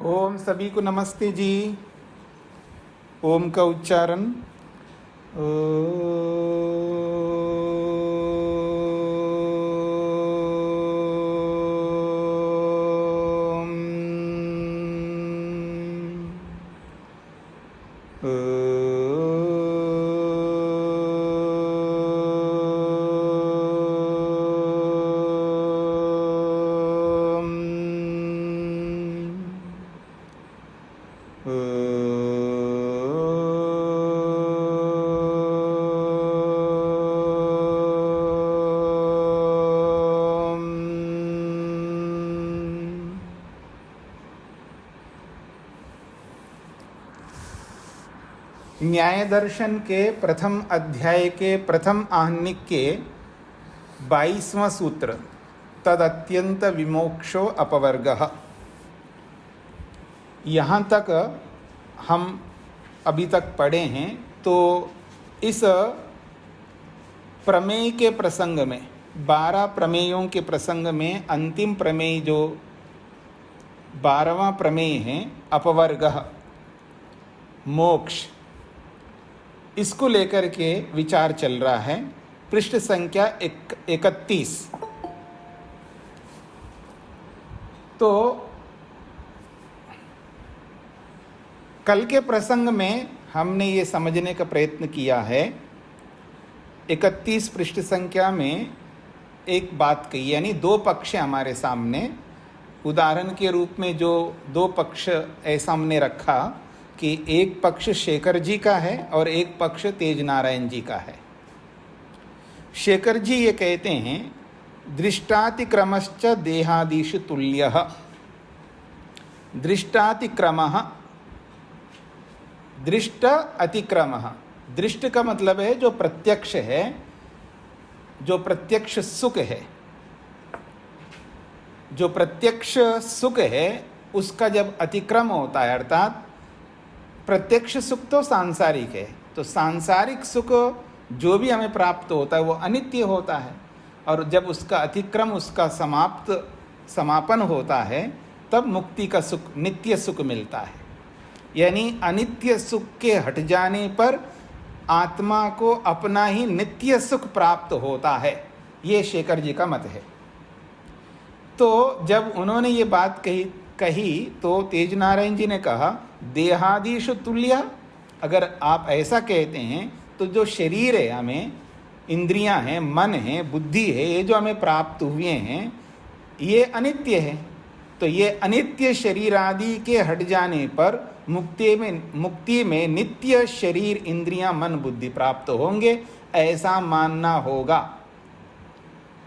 ओम सभी को नमस्ते जी। ओम का उच्चारण न्याय दर्शन के प्रथम अध्याय के प्रथम आहनिक के 22वां सूत्र तदत्यंत विमोक्षो अपवर्गः। यहाँ तक हम अभी तक पढ़े हैं। तो इस प्रमेय के प्रसंग में 12 प्रमेयों के प्रसंग में अंतिम प्रमेय जो 12वां प्रमेय है अपवर्गः, मोक्ष, इसको लेकर के विचार चल रहा है। पृष्ठ संख्या 31। तो कल के प्रसंग में हमने ये समझने का प्रयत्न किया है। 31 पृष्ठ संख्या में एक बात कही, यानी दो पक्ष हमारे सामने। उदाहरण के रूप में जो दो पक्ष ऐसा हमने रखा कि एक पक्ष शेखर जी का है और एक पक्ष तेज नारायण जी का है। शेखर जी ये कहते हैं दृष्टातिक्रमश्च देहादिषु तुल्यः। दृष्टातिक्रमः, दृष्ट अतिक्रमः। दृष्ट का मतलब है जो प्रत्यक्ष है, जो प्रत्यक्ष सुख है। जो प्रत्यक्ष सुख है उसका जब अतिक्रम होता है, अर्थात प्रत्यक्ष सुख तो सांसारिक है, तो सांसारिक सुख जो भी हमें प्राप्त होता है वो अनित्य होता है। और जब उसका अतिक्रम, उसका समापन होता है, तब मुक्ति का सुख, नित्य सुख मिलता है। यानी अनित्य सुख के हट जाने पर आत्मा को अपना ही नित्य सुख प्राप्त होता है। ये शेखर जी का मत है। तो जब उन्होंने ये बात कही तो तेज नारायण जी ने कहा देहादिषु तुल्य। अगर आप ऐसा कहते हैं तो जो शरीर है, हमें इंद्रियां हैं, मन है, बुद्धि है, ये जो हमें प्राप्त हुए हैं ये अनित्य है। तो ये अनित्य शरीर आदि के हट जाने पर मुक्ति में नित्य शरीर, इंद्रियां, मन, बुद्धि प्राप्त होंगे, ऐसा मानना होगा।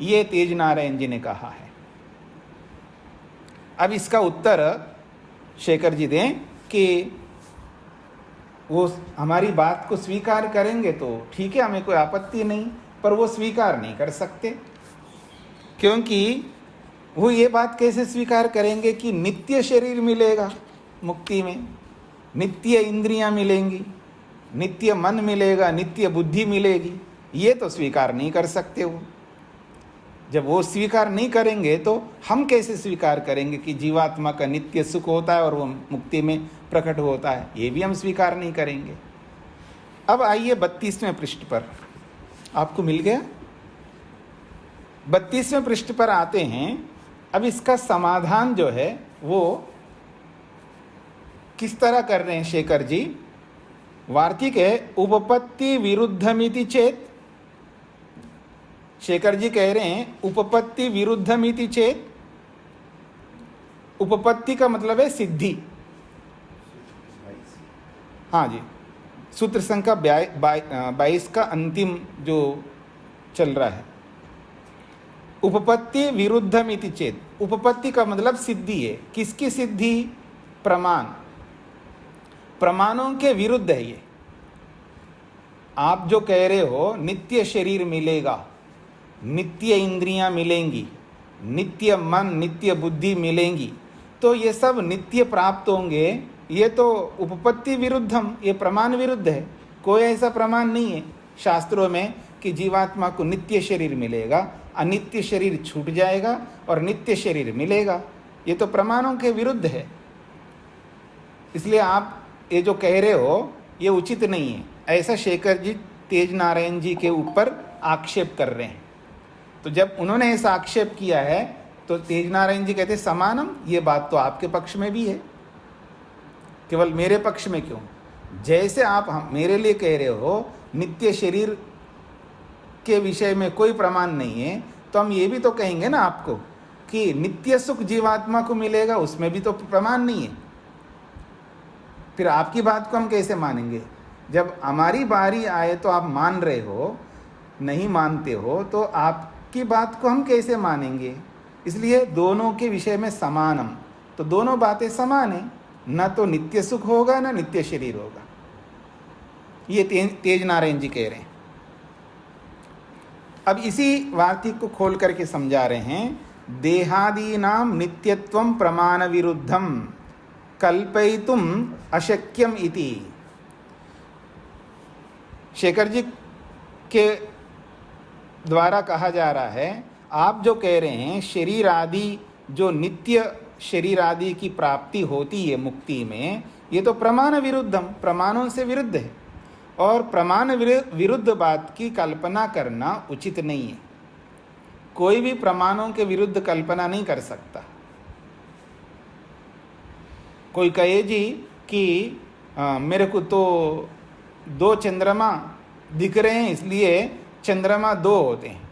ये तेज नारायण जी ने कहा है। अब इसका उत्तर शेखर जी दें कि वो हमारी बात को स्वीकार करेंगे तो ठीक है, हमें कोई आपत्ति नहीं, पर वो स्वीकार नहीं कर सकते। क्योंकि वो ये बात कैसे स्वीकार करेंगे कि नित्य शरीर मिलेगा मुक्ति में, नित्य इंद्रियां मिलेंगी, नित्य मन मिलेगा, नित्य बुद्धि मिलेगी। ये तो स्वीकार नहीं कर सकते वो। जब वो स्वीकार नहीं करेंगे तो हम कैसे स्वीकार करेंगे कि जीवात्मा का नित्य सुख होता है और वो मुक्ति में प्रकट होता है? ये भी हम स्वीकार नहीं करेंगे। अब आइए 32वें पृष्ठ पर, आपको मिल गया? 32वें पृष्ठ पर आते हैं। अब इसका समाधान जो है वो किस तरह कर रहे हैं शेखर जी? वार्तिक है उपपत्ति विरुद्धमिति चेत। शेखर जी कह रहे हैं उपपत्ति विरुद्धमिति चेत। उपपत्ति का मतलब है सिद्धि। हाँ जी, सूत्र संख्या 22 का अंतिम जो चल रहा है। उपपत्ति विरुद्धमिति चेत। उपपत्ति का मतलब सिद्धि है। किसकी सिद्धि? प्रमाण, प्रमाणों के विरुद्ध है ये। आप जो कह रहे हो नित्य शरीर मिलेगा, नित्य इंद्रियां मिलेंगी, नित्य मन, नित्य बुद्धि मिलेंगी, तो ये सब नित्य प्राप्त होंगे, ये तो उपपत्ति विरुद्धम, ये प्रमाण विरुद्ध है। कोई ऐसा प्रमाण नहीं है शास्त्रों में कि जीवात्मा को नित्य शरीर मिलेगा, अनित्य शरीर छूट जाएगा और नित्य शरीर मिलेगा। ये तो प्रमाणों के विरुद्ध है। इसलिए आप ये जो कह रहे हो ये उचित नहीं है, ऐसा शेखर जी तेज नारायण जी के ऊपर आक्षेप कर रहे हैं। तो जब उन्होंने ऐसा आक्षेप किया है तो तेज नारायण जी कहते समानम, ये बात तो आपके पक्ष में भी है, केवल मेरे पक्ष में क्यों? जैसे आप मेरे लिए कह रहे हो नित्य शरीर के विषय में कोई प्रमाण नहीं है, तो हम ये भी तो कहेंगे ना आपको कि नित्य सुख जीवात्मा को मिलेगा, उसमें भी तो प्रमाण नहीं है। फिर आपकी बात को हम कैसे मानेंगे? जब हमारी बारी आए तो आप मान रहे हो, नहीं मानते हो तो आपकी बात को हम कैसे मानेंगे? इसलिए दोनों के विषय में समानम, तो दोनों बातें समान है, न तो नित्य सुख होगा न नित्य शरीर होगा, ये तेज नारायण जी कह रहे हैं। अब इसी वार्तिक को खोल करके समझा रहे हैं, देहादीनाम नित्यत्वम प्रमाण विरुद्धम कल्पयितुम अशक्यम इति। शेखर जी के द्वारा कहा जा रहा है, आप जो कह रहे हैं शरीर आदि, जो नित्य शरीर आदि की प्राप्ति होती है मुक्ति में, ये तो प्रमाण विरुद्धम, प्रमाणों से विरुद्ध है, और प्रमाण विरुद्ध बात की कल्पना करना उचित नहीं है। कोई भी प्रमाणों के विरुद्ध कल्पना नहीं कर सकता। कोई कहे जी कि मेरे को तो 2 चंद्रमा दिख रहे हैं इसलिए चंद्रमा 2 होते हैं।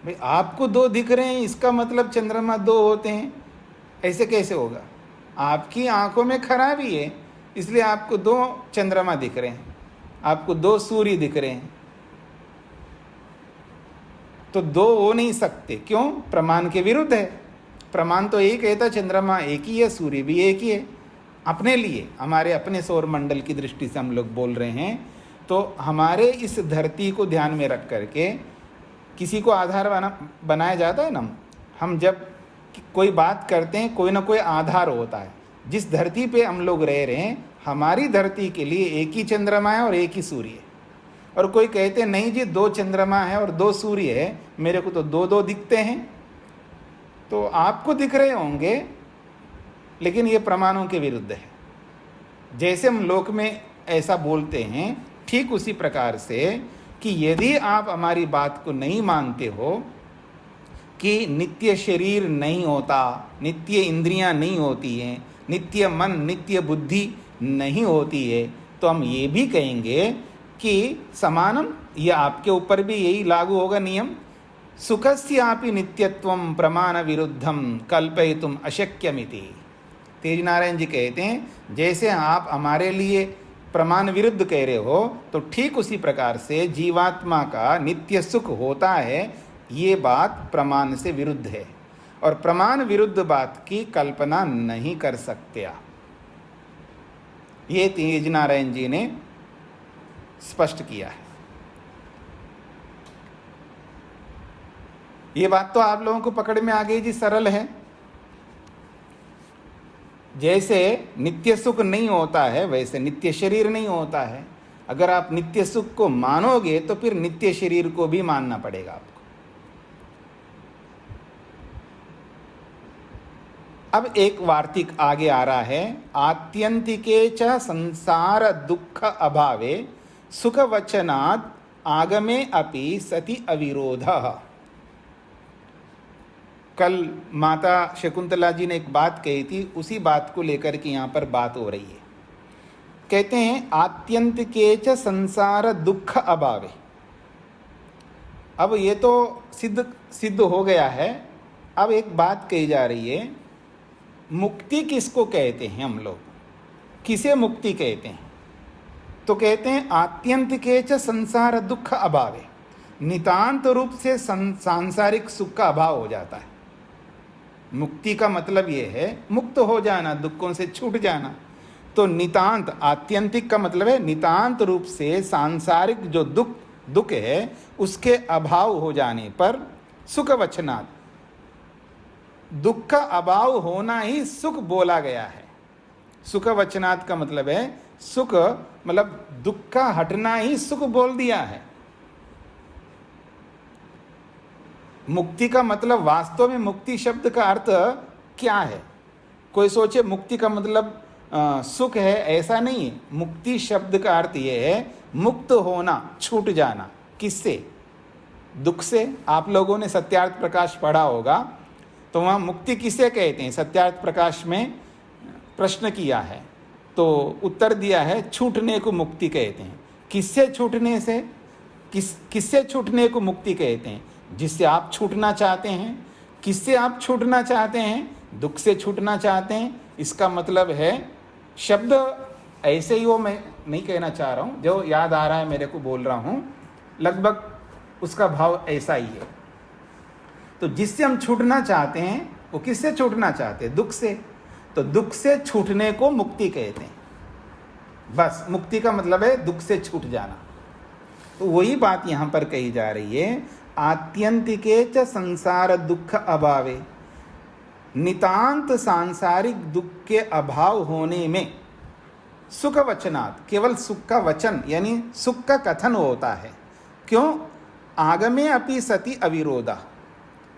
भाई आपको 2 दिख रहे हैं इसका मतलब चंद्रमा 2 होते हैं, ऐसे कैसे होगा? आपकी आंखों में खराबी है इसलिए आपको 2 चंद्रमा दिख रहे हैं, आपको 2 सूर्य दिख रहे हैं, तो 2 हो नहीं सकते। क्यों? प्रमाण के विरुद्ध है। प्रमाण तो यही कहता चंद्रमा एक ही है, सूर्य भी एक ही है। अपने लिए, हमारे अपने सौर मंडल की दृष्टि से हम लोग बोल रहे हैं, तो हमारे इस धरती को ध्यान में रख करके किसी को आधार बनाया जाता है ना। हम जब कोई बात करते हैं कोई ना कोई आधार होता है। जिस धरती पे हम लोग रह रहे हैं, हमारी धरती के लिए एक ही चंद्रमा है और एक ही सूर्य है। और कोई कहते नहीं जी 2 चंद्रमा है और 2 सूर्य है, मेरे को तो 2 दिखते हैं। तो आपको दिख रहे होंगे, लेकिन ये प्रमाणों के विरुद्ध है। जैसे हम लोक में ऐसा बोलते हैं, ठीक उसी प्रकार से कि यदि आप हमारी बात को नहीं मानते हो कि नित्य शरीर नहीं होता, नित्य इंद्रियां नहीं होती हैं, नित्य मन, नित्य बुद्धि नहीं होती है, तो हम ये भी कहेंगे कि समानम, यह आपके ऊपर भी यही लागू होगा नियम। सुखस्यापि नित्यत्वम प्रमाण विरुद्धम कल्पयितुम अशक्यमिति। तेज नारायण जी कहते हैं जैसे आप हमारे लिए प्रमाण विरुद्ध कह रहे हो, तो ठीक उसी प्रकार से जीवात्मा का नित्य सुख होता है, ये बात प्रमाण से विरुद्ध है, और प्रमाण विरुद्ध बात की कल्पना नहीं कर सकते आप। ये तेज नारायण जी ने स्पष्ट किया है। ये बात तो आप लोगों को पकड़ में आ गई जी, सरल है। जैसे नित्य सुख नहीं होता है, वैसे नित्य शरीर नहीं होता है। अगर आप नित्य सुख को मानोगे तो फिर नित्य शरीर को भी मानना पड़ेगा आपको। अब एक वार्तिक आगे आ रहा है, आत्यंतिके च संसार दुख अभावे सुख वचनात् आगमे अपि सति अविरोधः। कल माता शकुंतला जी ने एक बात कही थी, उसी बात को लेकर के यहाँ पर बात हो रही है। कहते हैं आत्यंतिके च संसार दुख अभावे। अब ये तो सिद्ध हो गया है। अब एक बात कही जा रही है, मुक्ति किसको कहते हैं हम लोग, किसे मुक्ति कहते हैं? तो कहते हैं आत्यंतिके च संसार दुख अभावे, नितांत रूप से सांसारिक सुख का अभाव हो जाता है। मुक्ति का मतलब ये है मुक्त हो जाना, दुखों से छूट जाना। तो नितांत, आत्यंतिक का मतलब है नितांत रूप से सांसारिक जो दुख है उसके अभाव हो जाने पर सुख वचनात्, दुख का अभाव होना ही सुख बोला गया है। सुख वचनात् का मतलब है सुख, मतलब दुख का हटना ही सुख बोल दिया है। मुक्ति का मतलब वास्तव में मुक्ति शब्द का अर्थ क्या है? कोई सोचे मुक्ति का मतलब सुख है, ऐसा नहीं है। मुक्ति शब्द का अर्थ यह है मुक्त होना, छूट जाना। किससे? दुख से। आप लोगों ने सत्यार्थ प्रकाश पढ़ा होगा, तो वहाँ मुक्ति किसे कहते हैं? सत्यार्थ प्रकाश में प्रश्न किया है तो उत्तर दिया है छूटने को मुक्ति कहते हैं। किससे छूटने से? किससे छूटने को मुक्ति कहते हैं? जिससे आप छूटना चाहते हैं। किससे आप छूटना चाहते हैं? दुख से छूटना चाहते हैं। इसका मतलब है शब्द ऐसे ही वो मैं नहीं कहना चाह रहा हूँ, जो याद आ रहा है मेरे को बोल रहा हूँ, लगभग उसका भाव ऐसा ही है। तो जिससे हम छूटना चाहते हैं वो किससे छूटना चाहते हैं? दुख से। तो दुख से छूटने को मुक्ति कहते हैं। बस मुक्ति का मतलब है दुख से छूट जाना। तो वही बात यहाँ पर कही जा रही है, आत्यंतिके च संसार दुख अभावे, नितांत सांसारिक दुख के अभाव होने में सुख वचनात्, केवल सुख का वचन यानी सुख का कथन होता है। क्यों? आगमे अपि सति अविरोधा।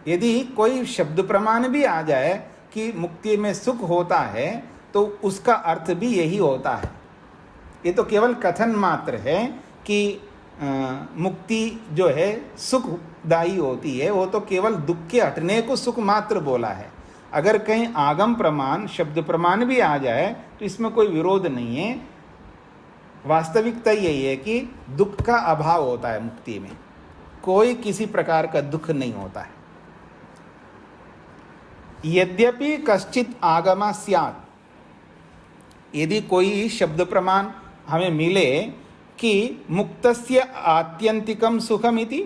यदि कोई शब्द प्रमाण भी आ जाए कि मुक्ति में सुख होता है तो उसका अर्थ भी यही होता है। ये तो केवल कथन मात्र है कि मुक्ति जो है सुखदायी होती है, वो तो केवल दुख के हटने को सुख मात्र बोला है। अगर कहीं आगम प्रमाण, शब्द प्रमाण भी आ जाए तो इसमें कोई विरोध नहीं है। वास्तविकता यही है कि दुख का अभाव होता है मुक्ति में, कोई किसी प्रकार का दुख नहीं होता है। यद्यपि कश्चित आगमा स्यात्, यदि कोई शब्द प्रमाण हमें मिले कि मुक्तस्य आत्यंतिकम सुखमिति,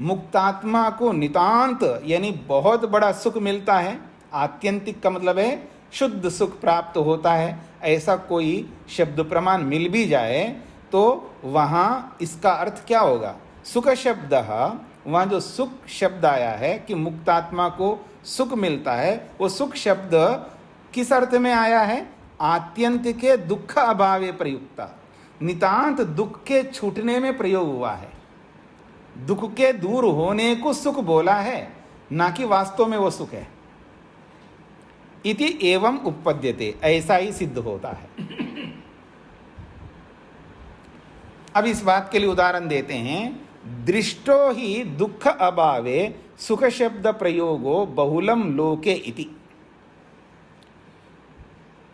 मुक्तात्मा को नितांत यानी बहुत बड़ा सुख मिलता है। आत्यंतिक का मतलब है शुद्ध सुख प्राप्त होता है, ऐसा कोई शब्द प्रमाण मिल भी जाए तो वहाँ इसका अर्थ क्या होगा? सुख शब्द, वहाँ जो सुख शब्द आया है कि मुक्तात्मा को सुख मिलता है, वो सुख शब्द किस अर्थ में आया है? आत्यंतिके दुख अभावे प्रयुक्ता, नितांत दुख के छूटने में प्रयोग हुआ है। दुख के दूर होने को सुख बोला है, ना कि वास्तव में वो सुख है। इति एवं उपपद्यते, ऐसा ही सिद्ध होता है। अब इस बात के लिए उदाहरण देते हैं। दृष्टो ही दुख अभावे सुख शब्द प्रयोगो बहुलम लोके इति।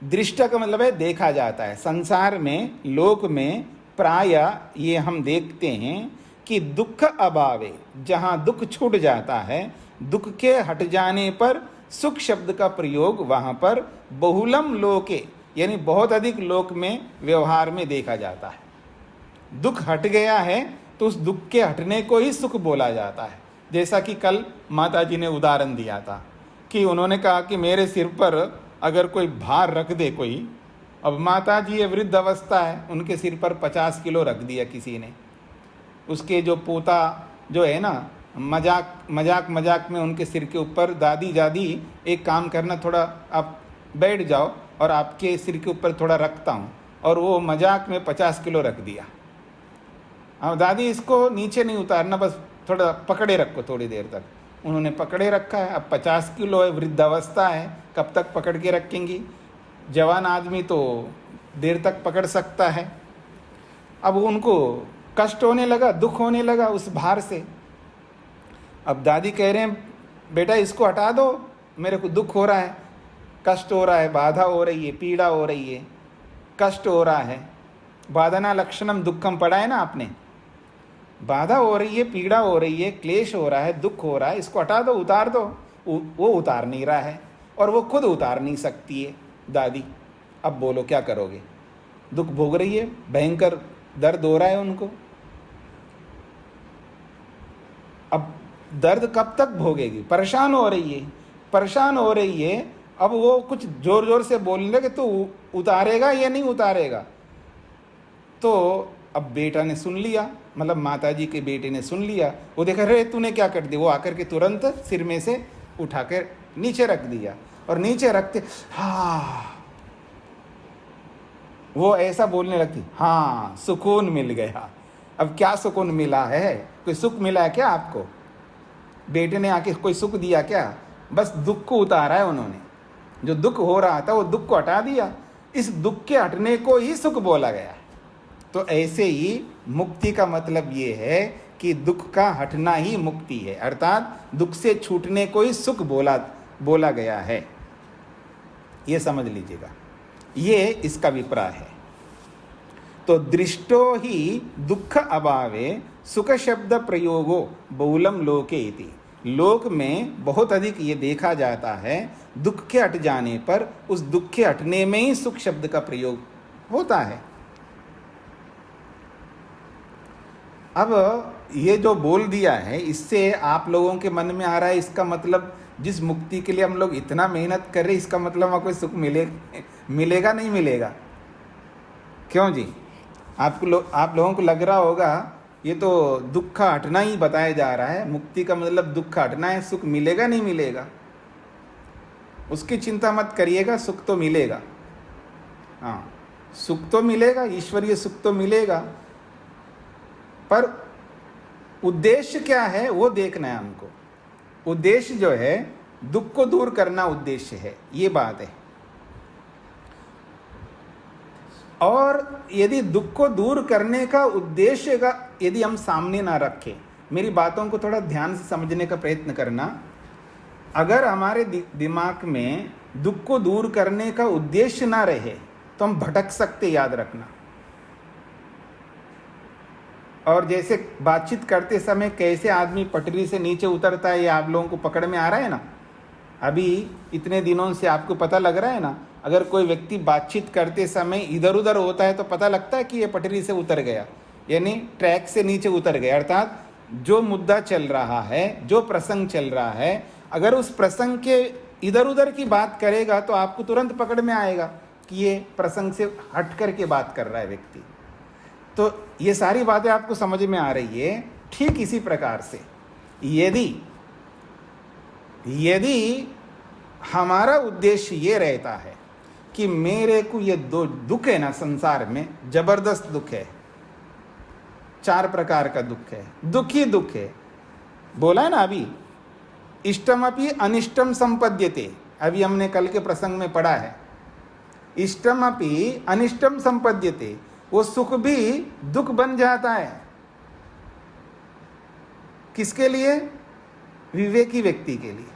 दृष्ट का मतलब है देखा जाता है। संसार में, लोक में प्राय ये हम देखते हैं कि दुख अभावे, जहाँ दुख छूट जाता है, दुख के हट जाने पर सुख शब्द का प्रयोग वहाँ पर बहुलम लोके यानी बहुत अधिक लोक में व्यवहार में देखा जाता है। दुख हट गया है तो उस दुख के हटने को ही सुख बोला जाता है। जैसा कि कल माता जी ने उदाहरण दिया था कि उन्होंने कहा कि मेरे सिर पर अगर कोई भार रख दे कोई, अब माता जी ये वृद्ध अवस्था है, उनके सिर पर 50 किलो रख दिया किसी ने। उसके जो पोता जो है ना, मजाक में उनके सिर के ऊपर, दादी दादी एक काम करना, थोड़ा आप बैठ जाओ और आपके सिर के ऊपर थोड़ा रखता हूँ, और वो मजाक में 50 किलो रख दिया। हाँ दादी इसको नीचे नहीं उतारना, बस थोड़ा पकड़े रखो थोड़ी देर तक। उन्होंने पकड़े रखा है। अब 50 किलो है, वृद्धावस्था है, कब तक पकड़ के रखेंगी? जवान आदमी तो देर तक पकड़ सकता है। अब उनको कष्ट होने लगा, दुख होने लगा उस भार से। अब दादी कह रहे हैं बेटा इसको हटा दो, मेरे को दुख हो रहा है, कष्ट हो रहा है, बाधा हो रही है, पीड़ा हो रही है, कष्ट हो रहा है। बाधना लक्षणम दुखम पढ़ा है ना आपने। बाधा हो रही है, पीड़ा हो रही है, क्लेश हो रहा है, दुख हो रहा है, इसको हटा दो, उतार दो। वो उतार नहीं रहा है और वो खुद उतार नहीं सकती है दादी। अब बोलो क्या करोगे? दुख भोग रही है, भयंकर दर्द हो रहा है उनको। अब दर्द कब तक भोगेगी? परेशान हो रही है, परेशान हो रही है। अब वो कुछ जोर जोर से बोलने लगे तो उतारेगा या नहीं उतारेगा? तो अब बेटा ने सुन लिया, मतलब माताजी के बेटे ने सुन लिया। वो देखा रे तूने क्या कर दिया, वो आकर के तुरंत सिर में से उठाकर नीचे रख दिया, और नीचे रखते हाँ, वो ऐसा बोलने लगती, हाँ सुकून मिल गया। अब क्या सुकून मिला है? कोई सुख मिला है क्या आपको? बेटे ने आके कोई सुख दिया क्या? बस दुख को उतारा है उन्होंने। जो दुख हो रहा था वो दुख को हटा दिया, इस दुख के हटने को ही सुख बोला गया। तो ऐसे ही मुक्ति का मतलब ये है कि दुख का हटना ही मुक्ति है, अर्थात दुख से छूटने को ही सुख बोला गया है। ये समझ लीजिएगा, ये इसका विप्राय है। तो दृष्टो ही दुख अभावे सुख शब्द प्रयोगो बहुलम लोके इति। लोक में बहुत अधिक ये देखा जाता है, दुख के हट जाने पर उस दुख के हटने में ही सुख शब्द का प्रयोग होता है। अब ये जो बोल दिया है, इससे आप लोगों के मन में आ रहा है इसका मतलब जिस मुक्ति के लिए हम लोग इतना मेहनत कर रहे, इसका मतलब वहाँ कोई सुख मिलेगा नहीं मिलेगा? क्यों जी? आप लोगों को लग रहा होगा ये तो दुख का हटना ही बताया जा रहा है, मुक्ति का मतलब दुख का हटना है, सुख मिलेगा नहीं मिलेगा? उसकी चिंता मत करिएगा, सुख तो मिलेगा। हाँ, सुख तो मिलेगा, ईश्वरीय सुख तो मिलेगा, पर उद्देश्य क्या है वो देखना है हमको। उद्देश्य जो है दुख को दूर करना उद्देश्य है, ये बात है। और यदि दुख को दूर करने का उद्देश्य का यदि हम सामने ना रखें, मेरी बातों को थोड़ा ध्यान से समझने का प्रयत्न करना। अगर हमारे दिमाग में दुख को दूर करने का उद्देश्य ना रहे तो हम भटक सकते, याद रखना। और जैसे बातचीत करते समय कैसे आदमी पटरी से नीचे उतरता है, ये आप लोगों को पकड़ में आ रहा है ना। अभी इतने दिनों से आपको पता लग रहा है ना, अगर कोई व्यक्ति बातचीत करते समय इधर उधर होता है तो पता लगता है कि ये पटरी से उतर गया, यानी ट्रैक से नीचे उतर गया। अर्थात जो मुद्दा चल रहा है, जो प्रसंग चल रहा है, अगर उस प्रसंग के इधर उधर की बात करेगा तो आपको तुरंत पकड़ में आएगा कि ये प्रसंग से हट करके बात कर रहा है व्यक्ति। तो ये सारी बातें आपको समझ में आ रही है। ठीक इसी प्रकार से यदि हमारा उद्देश्य ये रहता है कि मेरे को ये दो दुख है ना संसार में, जबरदस्त दुख है, 4 प्रकार का दुख है, दुख ही दुख है, बोला है ना अभी, इष्टमपि अनिष्टम संपद्यते। अभी हमने कल के प्रसंग में पढ़ा है, इष्टमपि अनिष्टम संपद्यते, वो सुख भी दुख बन जाता है। किसके लिए? विवेकी व्यक्ति के लिए,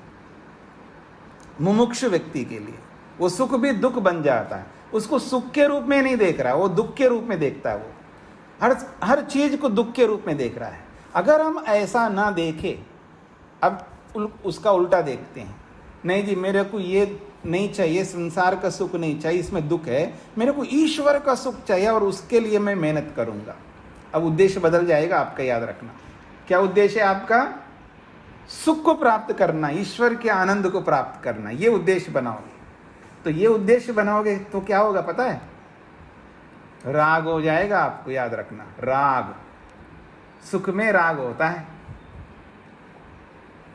मुमुक्षु व्यक्ति के लिए वो सुख भी दुख बन जाता है। उसको सुख के रूप में नहीं देख रहा, वो दुख के रूप में देखता है। वो हर चीज को दुख के रूप में देख रहा है। अगर हम ऐसा ना देखें, अब उसका उल्टा देखते हैं, नहीं जी मेरे को ये नहीं चाहिए, संसार का सुख नहीं चाहिए, इसमें दुख है, मेरे को ईश्वर का सुख चाहिए और उसके लिए मैं मेहनत करूंगा। अब उद्देश्य बदल जाएगा आपका, याद रखना। क्या उद्देश्य है आपका? सुख को प्राप्त करना, ईश्वर के आनंद को प्राप्त करना, ये उद्देश्य बनाओगे। तो ये उद्देश्य बनाओगे तो क्या होगा पता है? राग हो जाएगा आपको, याद रखना। राग, सुख में राग होता है।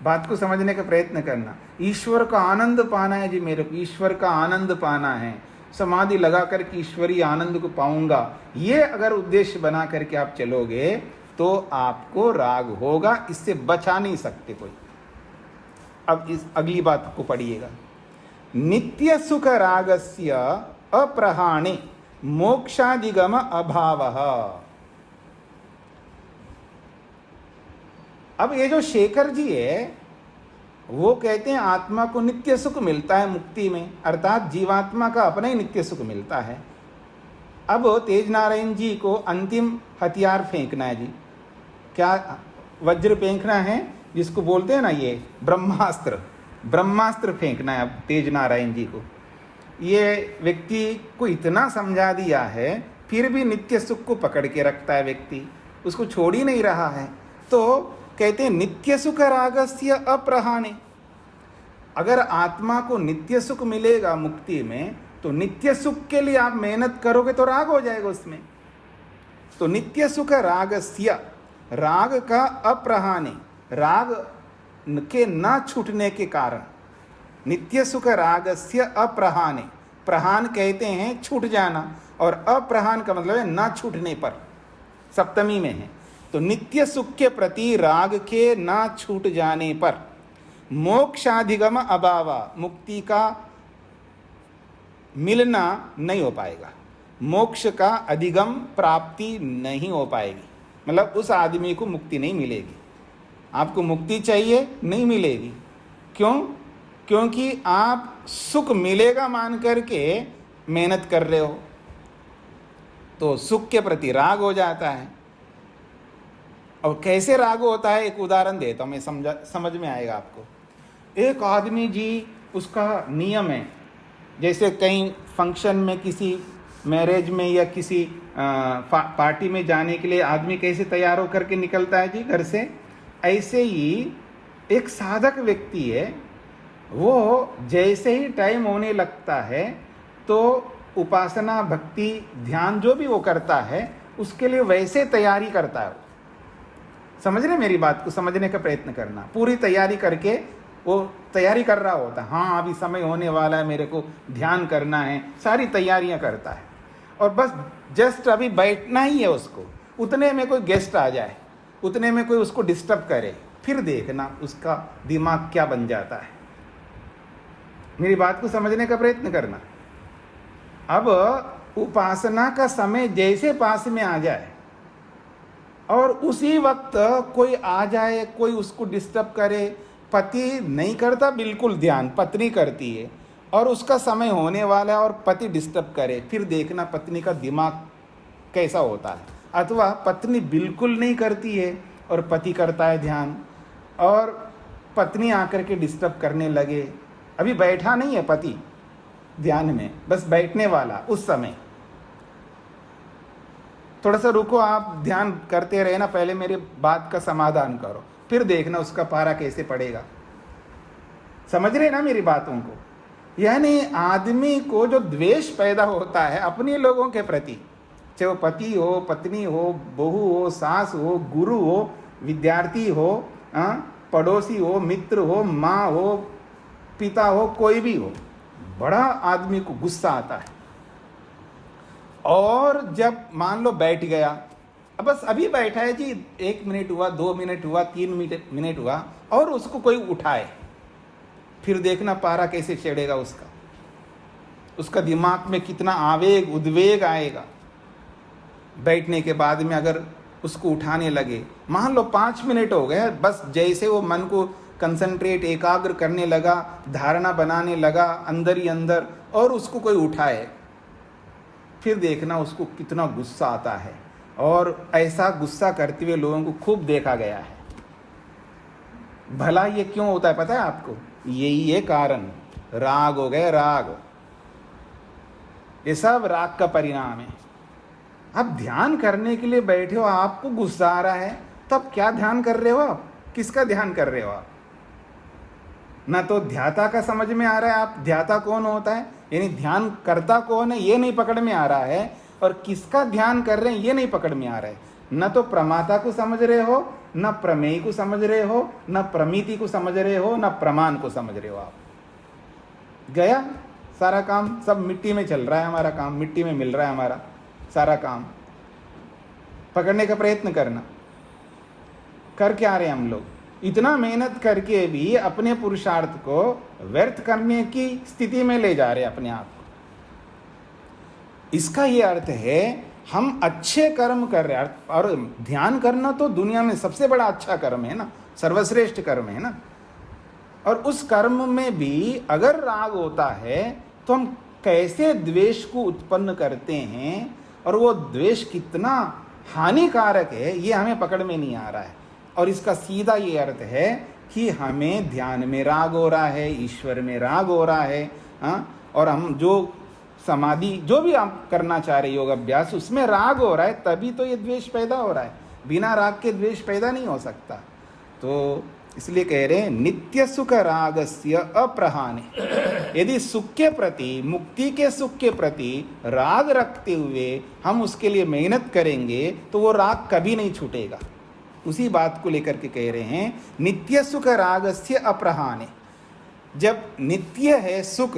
बात को समझने का प्रयत्न करना। ईश्वर का आनंद पाना है जी, मेरे को ईश्वर का आनंद पाना है, समाधि लगा करके ईश्वरीय आनंद को पाऊंगा, ये अगर उद्देश्य बना करके आप चलोगे तो आपको राग होगा, इससे बचा नहीं सकते कोई। अब इस अगली बात को पढ़िएगा। नित्य सुख रागस्य अप्रहाणे मोक्षादिगम अभावः। अब ये जो शेखर जी है वो कहते हैं आत्मा को नित्य सुख मिलता है मुक्ति में, अर्थात जीवात्मा का अपना ही नित्य सुख मिलता है। अब तेज नारायण जी को अंतिम हथियार फेंकना है जी। क्या वज्र फेंकना है, जिसको बोलते हैं ना ये ब्रह्मास्त्र, ब्रह्मास्त्र फेंकना है अब तेज नारायण जी को। ये व्यक्ति को इतना समझा दिया है, फिर भी नित्य सुख को पकड़ के रखता है व्यक्ति, उसको छोड़ ही नहीं रहा है। तो कहते हैं नित्य सुख रागस्य अप्रहाणे। अगर आत्मा को नित्य सुख मिलेगा मुक्ति में, तो नित्य सुख के लिए आप मेहनत करोगे तो राग हो जाएगा उसमें। तो नित्य सुख रागस्य, राग का अप्रहाणे, राग के न छूटने के कारण, नित्य सुख रागस्य अप्रहाणे, प्रहान कहते हैं छूट जाना, और अप्रहान का मतलब है न छूटने पर, सप्तमी में है। तो नित्य सुख के प्रति राग के न छूट जाने पर मोक्षाधिगम अभाव, मुक्ति का मिलना नहीं हो पाएगा, मोक्ष का अधिगम प्राप्ति नहीं हो पाएगी, मतलब उस आदमी को मुक्ति नहीं मिलेगी। आपको मुक्ति चाहिए, नहीं मिलेगी। क्यों? क्योंकि आप सुख मिलेगा मान करके मेहनत कर रहे हो, तो सुख के प्रति राग हो जाता है। और कैसे राग होता है, एक उदाहरण देता हूँ, मैं समझ में आएगा आपको। एक आदमी जी, उसका नियम है, जैसे कहीं फंक्शन में, किसी मैरिज में या किसी पार्टी में जाने के लिए आदमी कैसे तैयार होकर के निकलता है जी घर से, ऐसे ही एक साधक व्यक्ति है, वो जैसे ही टाइम होने लगता है तो उपासना, भक्ति, ध्यान जो भी वो करता है उसके लिए वैसे तैयारी करता है। समझ रहे मेरी बात को? समझने का प्रयत्न करना। पूरी तैयारी करके वो तैयारी कर रहा होता है, हाँ अभी समय होने वाला है, मेरे को ध्यान करना है, सारी तैयारियां करता है। और बस जस्ट अभी बैठना ही है उसको, उतने में कोई गेस्ट आ जाए, उतने में कोई उसको डिस्टर्ब करे, फिर देखना उसका दिमाग क्या बन जाता है। मेरी बात को समझने का प्रयत्न करना। अब उपासना का समय जैसे पास में आ जाए और उसी वक्त कोई आ जाए, कोई उसको डिस्टर्ब करे, पति नहीं करता बिल्कुल ध्यान, पत्नी करती है, और उसका समय होने वाला है और पति डिस्टर्ब करे, फिर देखना पत्नी का दिमाग कैसा होता है। अथवा पत्नी बिल्कुल नहीं करती है और पति करता है ध्यान, और पत्नी आकर के डिस्टर्ब करने लगे, अभी बैठा नहीं है पति ध्यान में, बस बैठने वाला उस समय। थोड़ा सा रुको, आप ध्यान करते रहे ना, पहले मेरी बात का समाधान करो, फिर देखना उसका पारा कैसे पड़ेगा। समझ रहे ना मेरी बातों को? यानी आदमी को जो द्वेष पैदा होता है अपने लोगों के प्रति, चाहे वो पति हो, पत्नी हो, बहू हो, सास हो, गुरु हो, विद्यार्थी हो, पड़ोसी हो, मित्र हो, माँ हो, पिता हो, कोई भी हो, बड़ा आदमी को गुस्सा आता है। और जब मान लो बैठ गया, अब बस अभी बैठा है जी, 1 मिनट हुआ, 2 मिनट हुआ, 3 मिनट हुआ, और उसको कोई उठाए, फिर देखना पारा कैसे चढ़ेगा उसका दिमाग में कितना आवेग, उद्वेग आएगा। बैठने के बाद में अगर उसको उठाने लगे, मान लो 5 मिनट हो गए, बस जैसे वो मन को कंसंट्रेट, एकाग्र करने लगा, धारणा बनाने लगा अंदर ही अंदर, और उसको कोई उठाए, फिर देखना उसको कितना गुस्सा आता है। और ऐसा गुस्सा करते हुए लोगों को खूब देखा गया है। भला ये क्यों होता है पता है आपको? यही है कारण, राग हो गए, राग। ये सब राग का परिणाम है। आप ध्यान करने के लिए बैठे हो, आपको गुस्सा आ रहा है, तब क्या ध्यान कर रहे हो आप? किसका ध्यान कर रहे हो आप? ना तो ध्याता का समझ में आ रहा है, आप ध्याता कौन होता है, यानी ध्यान करता कौन है ये नहीं पकड़ में आ रहा है, और किसका ध्यान कर रहे हैं ये नहीं पकड़ में आ रहा है। न तो प्रमाता को समझ रहे हो, न प्रमेय को समझ रहे हो, न प्रमिति को समझ रहे हो, न प्रमाण को समझ रहे हो। आप गया सारा काम, सब मिट्टी में चल रहा है हमारा काम, मिट्टी में मिल रहा है हमारा सारा काम। पकड़ने का प्रयत्न करना। कर क्या रहे हम लोग? इतना मेहनत करके भी अपने पुरुषार्थ को व्यर्थ करने की स्थिति में ले जा रहे अपने आप को। इसका ये अर्थ है हम अच्छे कर्म कर रहे हैं, और ध्यान करना तो दुनिया में सबसे बड़ा अच्छा कर्म है ना, सर्वश्रेष्ठ कर्म है ना। और उस कर्म में भी अगर राग होता है तो हम कैसे द्वेष को उत्पन्न करते हैं, और वो द्वेष कितना हानिकारक है ये हमें पकड़ में नहीं आ रहा है। और इसका सीधा ये अर्थ है कि हमें ध्यान में राग हो रहा है, ईश्वर में राग हो रहा है, और हम जो समाधि जो भी आप करना चाह रहे योग अभ्यास, उसमें राग हो रहा है, तभी तो ये द्वेष पैदा हो रहा है। बिना राग के द्वेष पैदा नहीं हो सकता। तो इसलिए कह रहे हैं नित्य सुख रागस्य अप्रहाने। यदि सुख के प्रति, मुक्ति के सुख के प्रति राग रखते हुए हम उसके लिए मेहनत करेंगे तो वो राग कभी नहीं छूटेगा। उसी बात को लेकर के कह रहे हैं नित्य सुख रागस्य अप्रहाने। जब नित्य है सुख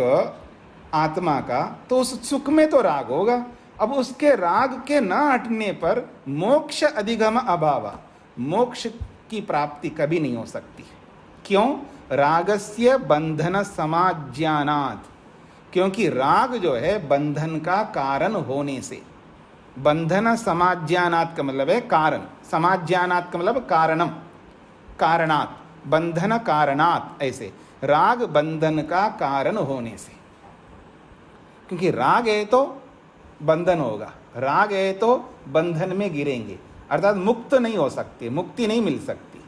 आत्मा का, तो उस सुख में तो राग होगा। अब उसके राग के न हटने पर मोक्ष अधिगम अभाव, मोक्ष की प्राप्ति कभी नहीं हो सकती। क्यों? रागस्य बंधन समाज्ञानात्, क्योंकि राग जो है बंधन का कारण होने से, बंधन समाज्ञानात् का मतलब है कारण, समाज्ञानात् का मतलब कारणम, कारणात्, बंधन कारणात्, ऐसे राग बंधन का कारण होने से। क्योंकि राग है तो बंधन होगा, राग है तो बंधन में गिरेंगे, अर्थात मुक्त नहीं हो सकते, मुक्ति नहीं मिल सकती।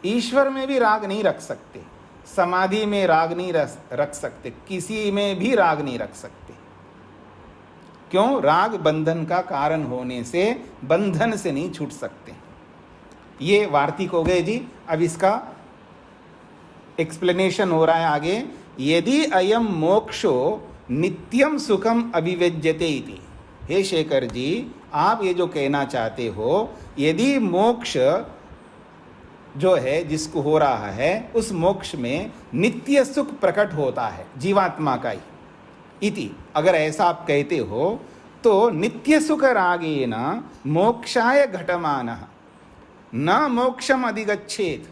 ईश्वर में भी राग नहीं रख सकते, समाधि में राग नहीं रख सकते, किसी में भी राग नहीं रख सकते। क्यों? राग बंधन का कारण होने से बंधन से नहीं छूट सकते। ये वार्तिक हो गए जी। अब इसका एक्सप्लेनेशन हो रहा है आगे। यदि अयम मोक्षो नित्यम सुखम अभिव्यज्यते इति। हे शेखर जी, आप ये जो कहना चाहते हो, यदि मोक्ष जो है जिसको हो रहा है, उस मोक्ष में नित्य सुख प्रकट होता है जीवात्मा का ही इति, अगर ऐसा आप कहते हो तो नित्य सुख रागेन मोक्षाय घटमानः न मोक्षम अधिगच्छेत।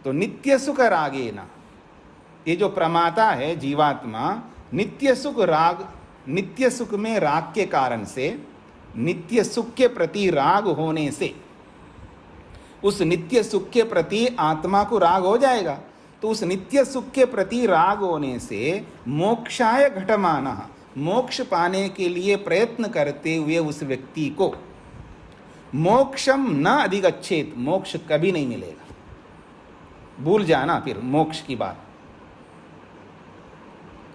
तो नित्य सुख रागेन, ये जो प्रमाता है जीवात्मा, नित्य सुख राग, नित्य सुख में राग के कारण से, नित्य सुख के प्रति राग होने से, उस नित्य सुख के प्रति आत्मा को राग हो जाएगा। तो उस नित्य सुख के प्रति राग होने से मोक्षाय घटमानः, मोक्ष पाने के लिए प्रयत्न करते हुए उस व्यक्ति को मोक्षम न अधिगच्छेत, मोक्ष कभी नहीं मिलेगा। भूल जाना फिर मोक्ष की बात,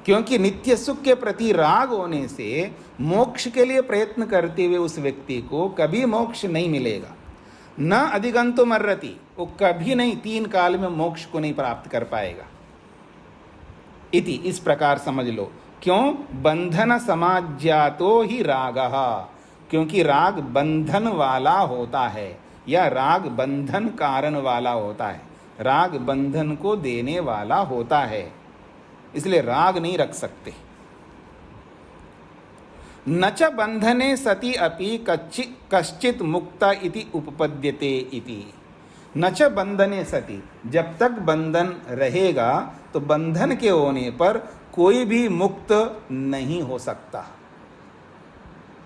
क्योंकि नित्य सुख के प्रति राग होने से मोक्ष के लिए प्रयत्न करते हुए उस व्यक्ति को कभी मोक्ष नहीं मिलेगा। न अधिगंतु मर्रति, वो कभी नहीं, तीन काल में मोक्ष को नहीं प्राप्त कर पाएगा इति, इस प्रकार समझ लो। क्यों? बंधन समाज्ञातो ही रागः, क्योंकि राग बंधन वाला होता है, या राग बंधन कारण वाला होता है, राग बंधन को देने वाला होता है, इसलिए राग नहीं रख सकते। न च बंधने सति अपि कश्चित मुक्ता इति उपपद्यते इति। न च बंधने सति, जब तक बंधन रहेगा तो बंधन के होने पर कोई भी मुक्त नहीं हो सकता।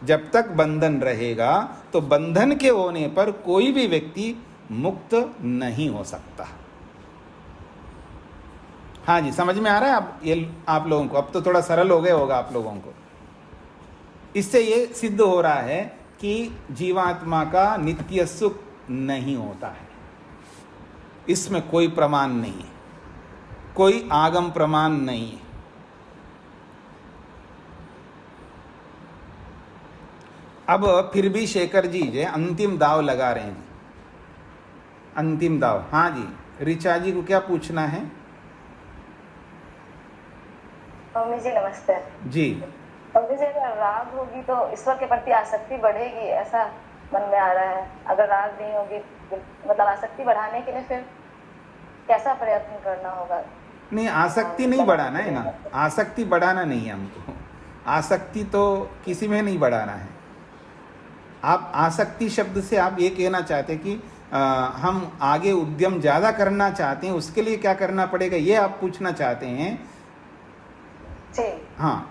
जब तक बंधन रहेगा तो बंधन के होने पर कोई भी व्यक्ति मुक्त नहीं हो सकता। हाँ जी, समझ में आ रहा है अब ये आप लोगों को? अब तो थोड़ा सरल हो गया होगा आप लोगों को। इससे ये सिद्ध हो रहा है कि जीवात्मा का नित्य सुख नहीं होता है, इसमें कोई प्रमाण नहीं है, कोई आगम प्रमाण नहीं है। अब फिर भी शेखर जी जो अंतिम दाव लगा रहे हैं, अंतिम दाव। हाँ जी, ऋचा जी को क्या पूछना है? मम्मी जी नमस्ते जी। मम्मी जी, अगर राग होगी तो ईश्वर के प्रति आसक्ति बढ़ेगी, ऐसा मन में आ रहा है। अगर राग नहीं होगी, मतलब आसक्ति बढ़ाने के लिए फिर कैसा प्रयत्न करना होगा? नहीं, आसक्ति नहीं बढ़ाना है ना, आसक्ति बढ़ाना नहीं है हमको, आसक्ति तो किसी में नहीं बढ़ाना है। आप आसक्ति शब्द से आप ये कहना चाहते कि हम आगे उद्यम ज़्यादा करना चाहते हैं, उसके लिए क्या करना पड़ेगा, ये आप पूछना चाहते हैं? हाँ,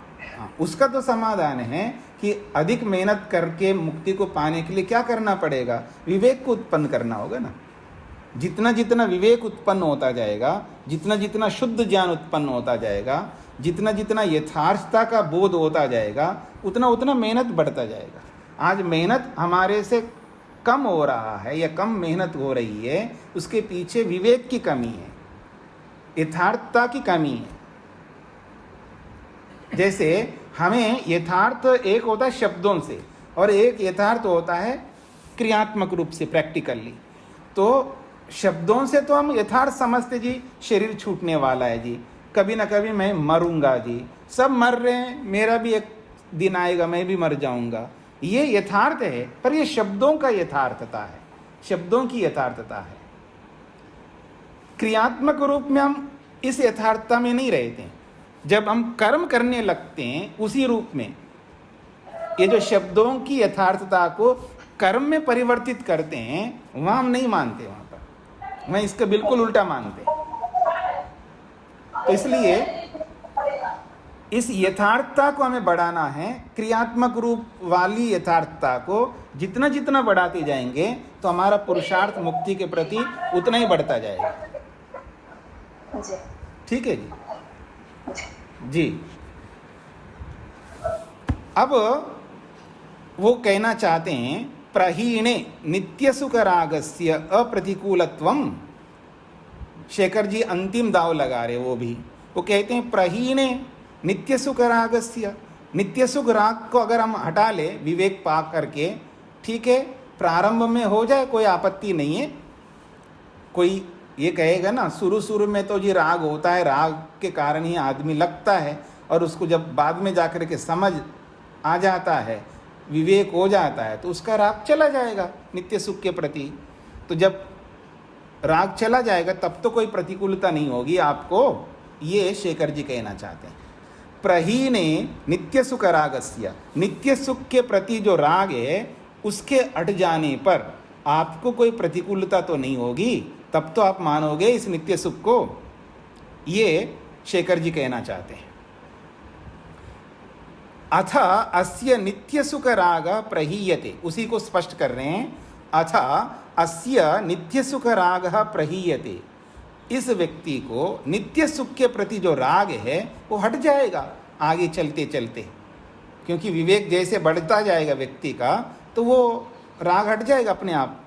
उसका तो समाधान है कि अधिक मेहनत करके मुक्ति को पाने के लिए क्या करना पड़ेगा? विवेक को उत्पन्न करना होगा ना। जितना जितना विवेक उत्पन्न होता जाएगा, जितना जितना शुद्ध ज्ञान उत्पन्न होता जाएगा, जितना जितना यथार्थता का बोध होता जाएगा, उतना उतना मेहनत बढ़ता जाएगा। आज मेहनत हमारे से कम हो रहा है या कम मेहनत हो रही है, उसके पीछे विवेक की कमी है, यथार्थता की कमी है। जैसे हमें यथार्थ एक होता है शब्दों से, और एक यथार्थ होता है क्रियात्मक रूप से, प्रैक्टिकली। तो शब्दों से तो हम यथार्थ समझते जी, शरीर छूटने वाला है जी, कभी ना कभी मैं मरूंगा जी, सब मर रहे हैं, मेरा भी एक दिन आएगा, मैं भी मर जाऊंगा, ये यथार्थ है। पर ये शब्दों का यथार्थता है, शब्दों की यथार्थता है। क्रियात्मक रूप में हम इस यथार्थता में नहीं रहते। जब हम कर्म करने लगते हैं उसी रूप में, ये जो शब्दों की यथार्थता को कर्म में परिवर्तित करते हैं, वहां हम नहीं मानते, वहां पर मैं इसका बिल्कुल उल्टा मानते। तो इसलिए इस यथार्थता को हमें बढ़ाना है, क्रियात्मक रूप वाली यथार्थता को जितना जितना बढ़ाते जाएंगे तो हमारा पुरुषार्थ मुक्ति के प्रति उतना ही बढ़ता जाएगा। जी ठीक है जी। अब वो कहना चाहते हैं प्रहीणे नित्य सुख रागस्य अप्रतिकूलत्वम। शेखर जी अंतिम दाव लगा रहे वो भी, वो कहते हैं प्रहीणे नित्य सुख रागस्य, नित्य सुख राग को अगर हम हटा ले विवेक पा करके, ठीक है, प्रारंभ में हो जाए कोई आपत्ति नहीं है। कोई ये कहेगा ना शुरू में तो जी राग होता है, राग के कारण ही आदमी लगता है, और उसको जब बाद में जाकर के समझ आ जाता है, विवेक हो जाता है, तो उसका राग चला जाएगा नित्य सुख के प्रति। तो जब राग चला जाएगा तब तो कोई प्रतिकूलता नहीं होगी आपको, ये शेखर जी कहना चाहते हैं। प्रहीने नित्य सुख रागस्य, नित्य सुख के प्रति जो राग है उसके हट जाने पर आपको कोई प्रतिकूलता तो नहीं होगी, तब तो आप मानोगे इस नित्य सुख को, ये शेखर जी कहना चाहते हैं। अथ अस्य नित्य सुख राग प्रहीयते, उसी को स्पष्ट कर रहे हैं। अथ अस्य नित्य सुख राग प्रहीयते, इस व्यक्ति को नित्य सुख के प्रति जो राग है वो हट जाएगा आगे चलते चलते, क्योंकि विवेक जैसे बढ़ता जाएगा व्यक्ति का तो वो राग हट जाएगा अपने आप।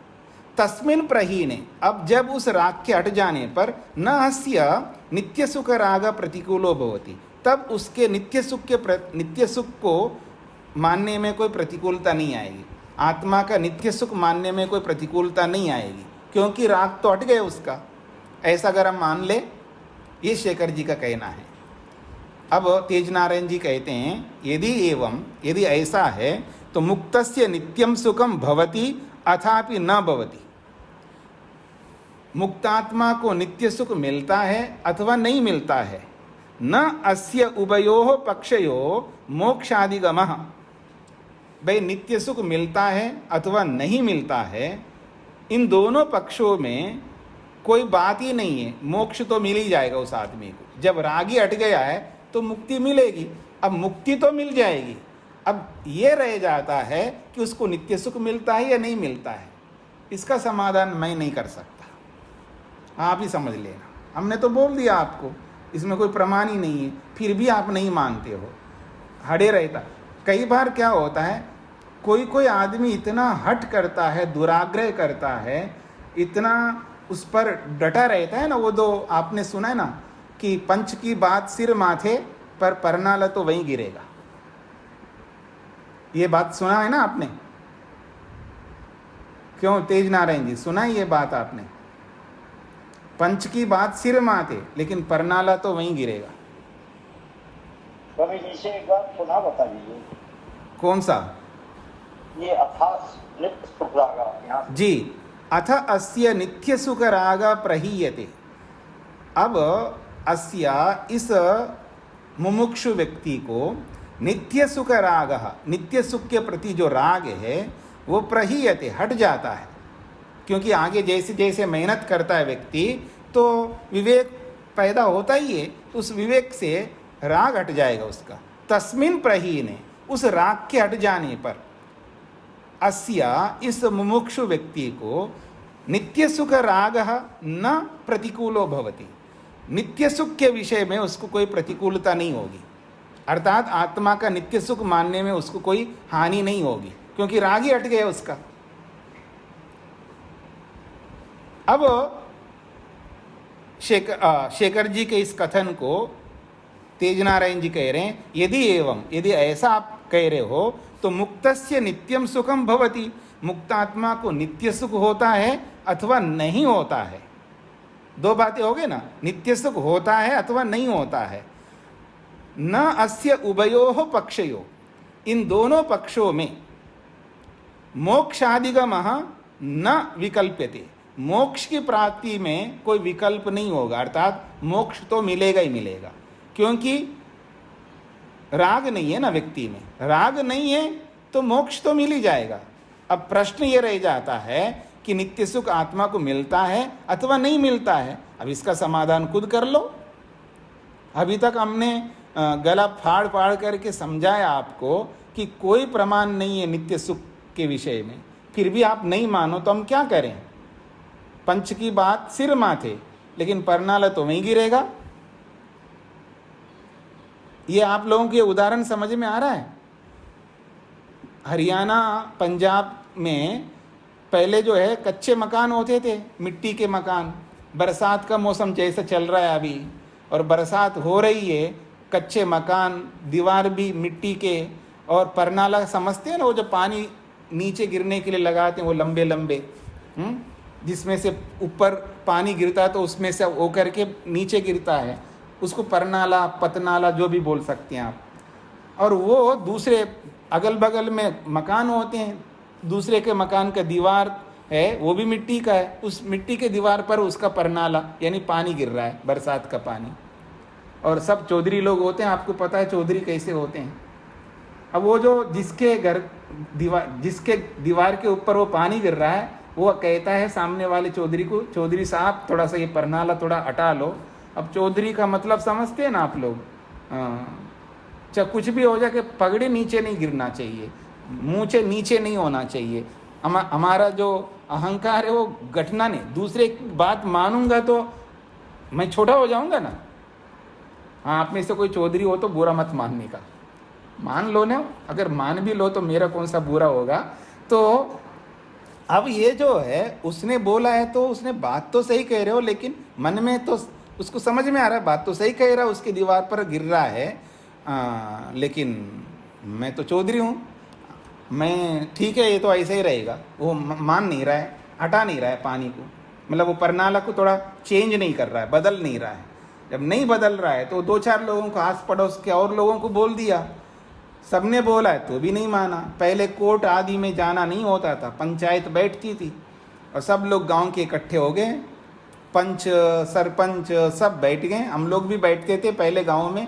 तस्मिन् प्रहीने, अब जब उस राग के हट जाने पर न अस्य नित्य सुख राग प्रतिकूलो भवति, तब उसके नित्य सुख को मानने में कोई प्रतिकूलता नहीं आएगी। आत्मा का नित्य सुख मानने में कोई प्रतिकूलता नहीं आएगी, क्योंकि राग तो हट गए उसका। ऐसा अगर हम मान ले, ये शेखर जी का कहना है। अब तेज नारायण जी कहते हैं यदि एवं, यदि ऐसा है तो मुक्तस्य नित्यम सुखम भवति अथापि न भवति। मुक्तात्मा को नित्य सुख मिलता है अथवा नहीं मिलता है। न अस्य उभयोः पक्षयोः मोक्षादिगमः, भाई नित्य सुख मिलता है अथवा नहीं मिलता है, इन दोनों पक्षों में कोई बात ही नहीं है। मोक्ष तो मिल ही जाएगा उस आदमी को। जब राग ही हट गया है तो मुक्ति मिलेगी। अब मुक्ति तो मिल जाएगी, अब ये रह जाता है कि उसको नित्य सुख मिलता है या नहीं मिलता है। इसका समाधान मैं नहीं कर सकता, आप ही समझ लेना। हमने तो बोल दिया आपको, इसमें कोई प्रमाण ही नहीं है, फिर भी आप नहीं मानते हो, हटे रहता। कई बार क्या होता है, कोई कोई आदमी इतना हट करता है, दुराग्रह करता है, इतना उस पर डटा रहता है ना। वो दो आपने सुना है ना कि पंच की बात सिर माथे पर परनाला तो वहीं गिरेगा। ये बात सुना है ना आपने? क्यों तेज नारायण जी, सुना है ये बात आपने? पंच की बात सिर माथे, लेकिन परनाला तो वहीं गिरेगा। कवि जी से एक बार पुनः बता दीजिए। कौन सा? ये अथास नित्य सुख राग जी, अथ अस्य नित्य सुख राग प्रहीयते। अब अस्य, इस मुमुक्षु व्यक्ति को नित्य सुख राग, नित्य सुख के प्रति जो राग है वो प्रहीयते, हट जाता है। क्योंकि आगे जैसे जैसे मेहनत करता है व्यक्ति तो विवेक पैदा होता ही है, तो उस विवेक से राग हट जाएगा उसका। तस्मिन् प्रहीने, उस राग के हट जाने पर अस्या, इस मुमुक्षु व्यक्ति को नित्य सुख राग न प्रतिकूलो भवति, नित्य सुख के विषय में उसको कोई प्रतिकूलता नहीं होगी। अर्थात आत्मा का नित्य सुख मानने में उसको कोई हानि नहीं होगी, क्योंकि राग ही हट गया उसका। अब शेखर जी के इस कथन को तेज नारायण जी कह रहे हैं, यदि एवं, यदि ऐसा आप कह रहे हो तो मुक्तस्य नित्यम सुखम भवति, मुक्तात्मा को नित्य सुख होता है अथवा नहीं होता है। दो बातें हो गई ना, नित्य सुख होता है अथवा नहीं होता है। न अस्य उभयोः पक्षयोः, इन दोनों पक्षों में मोक्षादिगमः न विकल्प्यते, मोक्ष की प्राप्ति में कोई विकल्प नहीं होगा। अर्थात मोक्ष तो मिलेगा ही मिलेगा, क्योंकि राग नहीं है ना व्यक्ति में। राग नहीं है तो मोक्ष तो मिल ही जाएगा। अब प्रश्न ये रह जाता है कि नित्य सुख आत्मा को मिलता है अथवा नहीं मिलता है। अब इसका समाधान खुद कर लो। अभी तक हमने गला फाड़ फाड़ करके समझाया आपको कि कोई प्रमाण नहीं है नित्य सुख के विषय में, फिर भी आप नहीं मानो तो हम क्या करें? पंच की बात सिर माथे, लेकिन परनाला तो वहीं गिरेगा। ये आप लोगों के उदाहरण समझ में आ रहा है? हरियाणा पंजाब में पहले जो है कच्चे मकान होते थे, मिट्टी के मकान। बरसात का मौसम जैसा चल रहा है अभी, और बरसात हो रही है, कच्चे मकान, दीवार भी मिट्टी के, और परनाला समझते हैं ना, वो जो पानी नीचे गिरने के लिए लगाते हैं, वो लंबे लंबे, जिसमें से ऊपर पानी गिरता है तो उसमें से होकर के नीचे गिरता है, उसको परनाला, पतनाला जो भी बोल सकते हैं आप। और वो दूसरे अगल बगल में मकान होते हैं, दूसरे के मकान का दीवार है वो भी मिट्टी का है, उस मिट्टी के दीवार पर उसका परनाला यानी पानी गिर रहा है, बरसात का पानी। और सब चौधरी लोग होते हैं, आपको पता है चौधरी कैसे होते हैं। अब वो जो जिसके दीवार के ऊपर वो पानी गिर रहा है, वो कहता है सामने वाले चौधरी को, चौधरी साहब थोड़ा सा ये परनाला थोड़ा हटा लो। अब चौधरी का मतलब समझते हैं ना आप लोग? चाहे कुछ भी हो जाए कि पगड़ी नीचे नहीं गिरना चाहिए, मुँह से नीचे नहीं होना चाहिए। हमारा जो अहंकार है वो घटना नहीं, दूसरे की बात मानूंगा तो मैं छोटा हो जाऊंगा ना। हाँ, आप में से कोई चौधरी हो तो बुरा मत मानने का, मान लो ना, अगर मान भी लो तो मेरा कौन सा बुरा होगा। तो अब ये जो है उसने बोला है तो उसने बात तो सही कह रहे हो, लेकिन मन में तो उसको समझ में आ रहा है बात तो सही कह रहा है, उसकी दीवार पर गिर रहा है, लेकिन मैं तो चौधरी हूँ, मैं ठीक है ये तो ऐसे ही रहेगा। वो मान नहीं रहा है, हटा नहीं रहा है पानी को, मतलब वो परनाला को थोड़ा चेंज नहीं कर रहा है, बदल नहीं रहा है। जब नहीं बदल रहा है तो दो चार लोगों को, आस पड़ोस के और लोगों को बोल दिया, सबने बोला है तो भी नहीं माना। पहले कोर्ट आदि में जाना नहीं होता था, पंचायत बैठती थी और सब लोग गांव के इकट्ठे हो गए, पंच सरपंच सब बैठ गए। हम लोग भी बैठते थे पहले गांव में,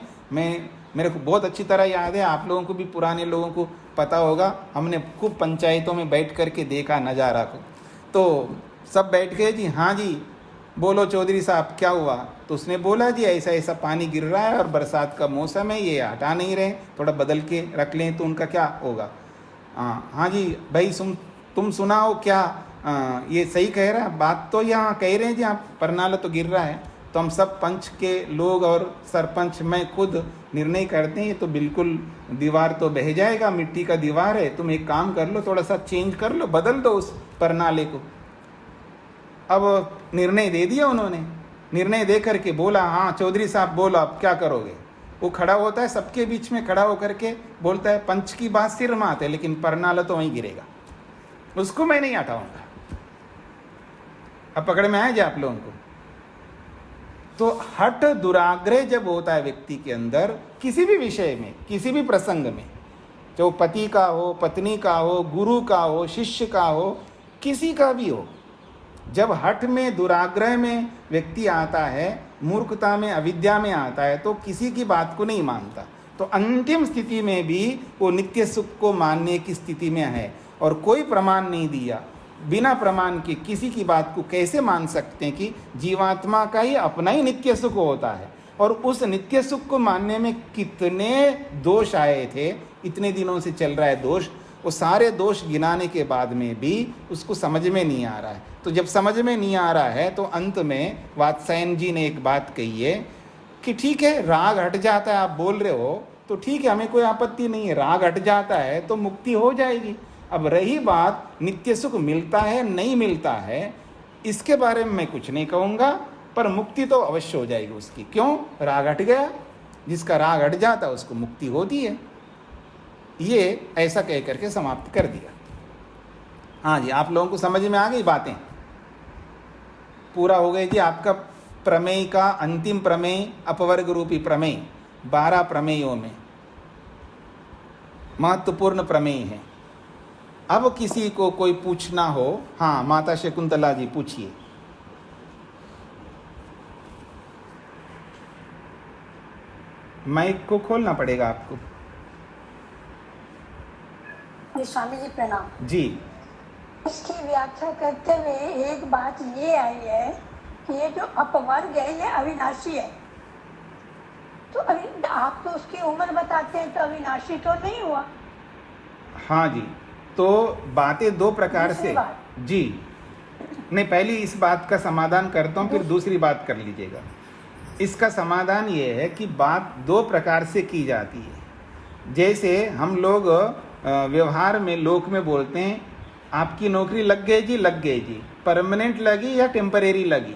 मेरे को बहुत अच्छी तरह याद है, आप लोगों को भी, पुराने लोगों को पता होगा, हमने खूब पंचायतों में बैठ करके देखा नज़ारा को। तो सब बैठ गए, जी हाँ जी बोलो चौधरी साहब क्या हुआ? तो उसने बोला जी ऐसा ऐसा पानी गिर रहा है और बरसात का मौसम है, ये हटा नहीं रहे, थोड़ा बदल के रख लें तो उनका क्या होगा? हाँ जी भाई तुम सुनाओ क्या, ये सही कह रहा है, बात तो यहाँ कह रहे हैं जी, आप परनाला तो गिर रहा है। तो हम सब पंच के लोग और सरपंच, मैं खुद निर्णय करते हैं, तो बिल्कुल दीवार तो बह जाएगा, मिट्टी का दीवार है, तुम एक काम कर लो, थोड़ा सा चेंज कर लो, बदल दो उस परनाले को। अब निर्णय दे दिया उन्होंने, निर्णय दे करके बोला हाँ चौधरी साहब बोलो आप क्या करोगे? वो खड़ा होता है सबके बीच में, खड़ा होकर के बोलता है पंच की बात सिर मात है, लेकिन परनाला तो वहीं गिरेगा, उसको मैं नहीं हटाऊंगा। अब पकड़ में आए जी आप लोगों को? तो हठ दुराग्रह जब होता है व्यक्ति के अंदर, किसी भी विषय में, किसी भी प्रसंग में, जो पति का हो, पत्नी का हो, गुरु का हो, शिष्य का हो, किसी का भी हो, जब हठ में, दुराग्रह में व्यक्ति आता है, मूर्खता में, अविद्या में आता है, तो किसी की बात को नहीं मानता। तो अंतिम स्थिति में भी वो नित्य सुख को मानने की स्थिति में है, और कोई प्रमाण नहीं दिया, बिना प्रमाण के किसी की बात को कैसे मान सकते हैं कि जीवात्मा का ही अपना ही नित्य सुख होता है। और उस नित्य सुख को मानने में कितने दोष आए थे, इतने दिनों से चल रहा है दोष, वो सारे दोष गिनाने के बाद में भी उसको समझ में नहीं आ रहा है। तो जब समझ में नहीं आ रहा है तो अंत में वात्सायन जी ने एक बात कही है कि ठीक है राग हट जाता है, आप बोल रहे हो तो ठीक है, हमें कोई आपत्ति नहीं है, राग हट जाता है तो मुक्ति हो जाएगी। अब रही बात नित्य सुख मिलता है नहीं मिलता है, इसके बारे में मैं कुछ नहीं कहूँगा, पर मुक्ति तो अवश्य हो जाएगी उसकी। क्यों? राग हट गया, जिसका राग हट जाता है उसको मुक्ति होती है। ये ऐसा कह करके समाप्त कर दिया। हाँ जी, आप लोगों को समझ में आ गई बातें? पूरा हो गई जी आपका प्रमेय का अंतिम प्रमेय, अपवर्ग रूपी प्रमेय, 12 प्रमेयों में महत्वपूर्ण प्रमेय है। अब किसी को कोई पूछना हो, हाँ माता शकुंतला जी पूछिए। माइक को खोलना पड़ेगा आपको। स्वामी जी प्रणाम जी। इसकी व्याख्या करते हुए एक बात ये आई है कि ये जो अपवर्ग है ये अविनाशी है, तो अभी आप तो उसकी उम्र बताते हैं, तो अविनाशी तो नहीं हुआ। हाँ जी, तो बातें दो प्रकार दूसरी से बात। जी नहीं, पहले इस बात का समाधान करता हूँ, फिर दूसरी बात कर लीजिएगा। इसका समाधान ये है कि बात दो प्रकार से की जाती है। जैसे हम लोग व्यवहार में लोक में बोलते हैं, आपकी नौकरी लग गई जी, लग गई जी, परमानेंट लगी या टेम्परेरी लगी?